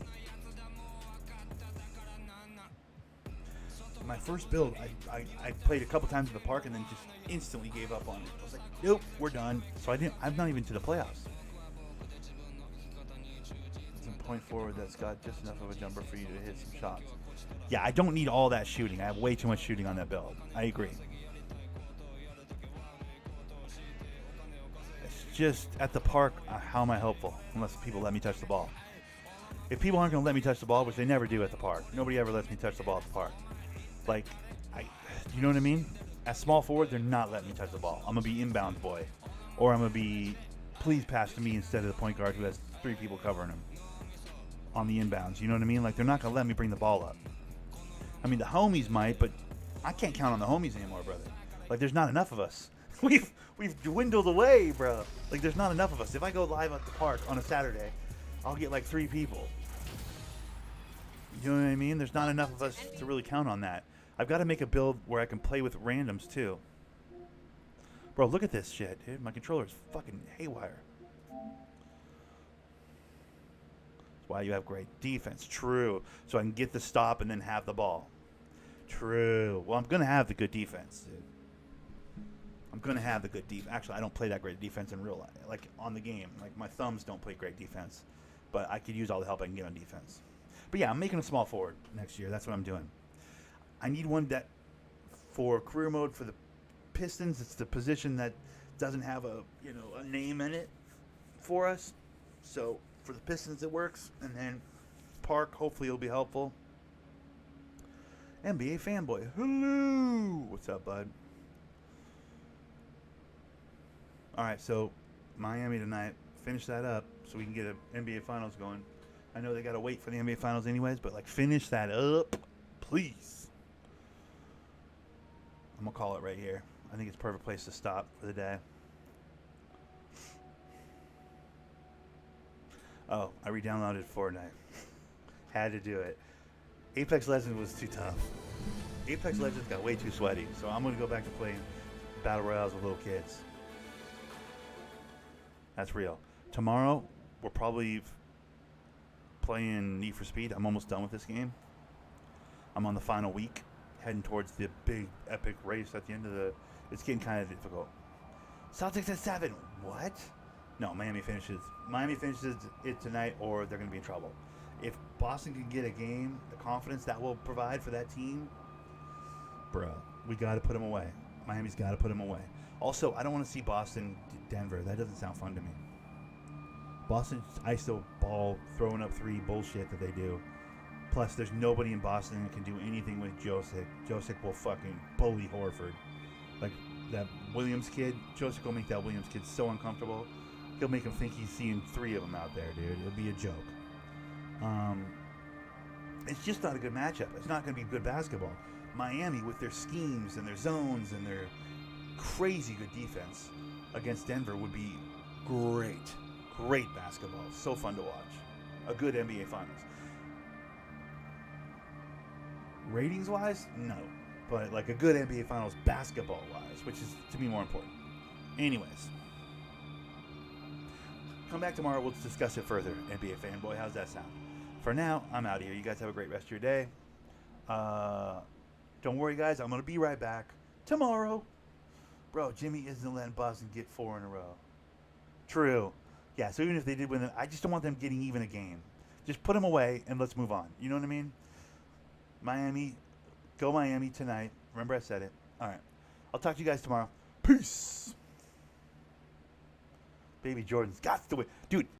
my first build, I played a couple times at the park and then just instantly gave up on it. I was like, nope, we're done. So I'm not even to the playoffs. It's a point forward that's got just enough of a jumper for you to hit some shots. Yeah, I don't need all that shooting. I have way too much shooting on that build. I agree. It's just at the park, how am I helpful? Unless people let me touch the ball. If people aren't going to let me touch the ball, which they never do at the park. Nobody ever lets me touch the ball at the park. Like, you know what I mean? At small forward, they're not letting me touch the ball. I'm going to be inbound boy. Or I'm going to be, please pass to me instead of the point guard who has 3 people covering him on the inbounds. You know what I mean? Like, they're not going to let me bring the ball up. I mean, the homies might, but I can't count on the homies anymore, brother. Like, there's not enough of us. We've dwindled away, bro. Like, there's not enough of us. If I go live at the park on a Saturday, I'll get like 3 people. You know what I mean? There's not enough of us to really count on that. I've got to make a build where I can play with randoms, too. Bro, look at this shit, dude. My controller's fucking haywire. That's why you have great defense. True. So I can get the stop and then have the ball. True. Well, I'm going to have the good defense, dude. I'm going to have the good defense. Actually, I don't play that great defense in real life. Like, on the game. Like, my thumbs don't play great defense. But I could use all the help I can get on defense. But, yeah, I'm making a small forward next year. That's what I'm doing. I need one that, for career mode for the Pistons, it's the position that doesn't have a name in it for us. So, for the Pistons, it works. And then Park, hopefully, it'll be helpful. NBA fanboy. Hello. What's up, bud? All right, so Miami tonight. Finish that up so we can get an NBA Finals going. I know they got to wait for the NBA Finals anyways, but, like, finish that up, please. I'm going to call it right here. I think it's a perfect place to stop for the day. Oh, I re-downloaded Fortnite. Had to do it. Apex Legends was too tough. Apex Legends got way too sweaty, so I'm going to go back to playing Battle Royales with little kids. That's real. Tomorrow, we're probably playing Need for Speed. I'm almost done with this game. I'm on the final week, heading towards the big, epic race at the end of the... It's getting kind of difficult. Celtics at 7. What? No, Miami finishes it tonight, or they're going to be in trouble. If Boston can get a game, the confidence that will provide for that team, bro, we got to put them away. Miami's got to put them away. Also, I don't want to see Boston, Denver. That doesn't sound fun to me. Boston, ISO ball, throwing up three bullshit that they do. Plus, there's nobody in Boston that can do anything with Josic. Josic will fucking bully Horford. Like, that Williams kid, Josic will make that Williams kid so uncomfortable. He'll make him think he's seeing three of them out there, dude. It'll be a joke. It's just not a good matchup. It's not going to be good basketball. Miami, with their schemes and their zones and their crazy good defense against Denver, would be great. Great basketball. So fun to watch. A good NBA Finals. Ratings-wise, no. But like a good NBA Finals basketball-wise, which is, to me, more important. Anyways. Come back tomorrow. We'll discuss it further. NBA fanboy, how's that sound? For now, I'm out of here. You guys have a great rest of your day. Don't worry, guys. I'm going to be right back tomorrow. Bro, Jimmy isn't letting Boston get 4 in a row. True. Yeah, so even if they did win, I just don't want them getting even a game. Just put them away and let's move on. You know what I mean? Miami. Go Miami tonight. Remember I said it. All right. I'll talk to you guys tomorrow. Peace. Baby Jordan's got to win. Dude.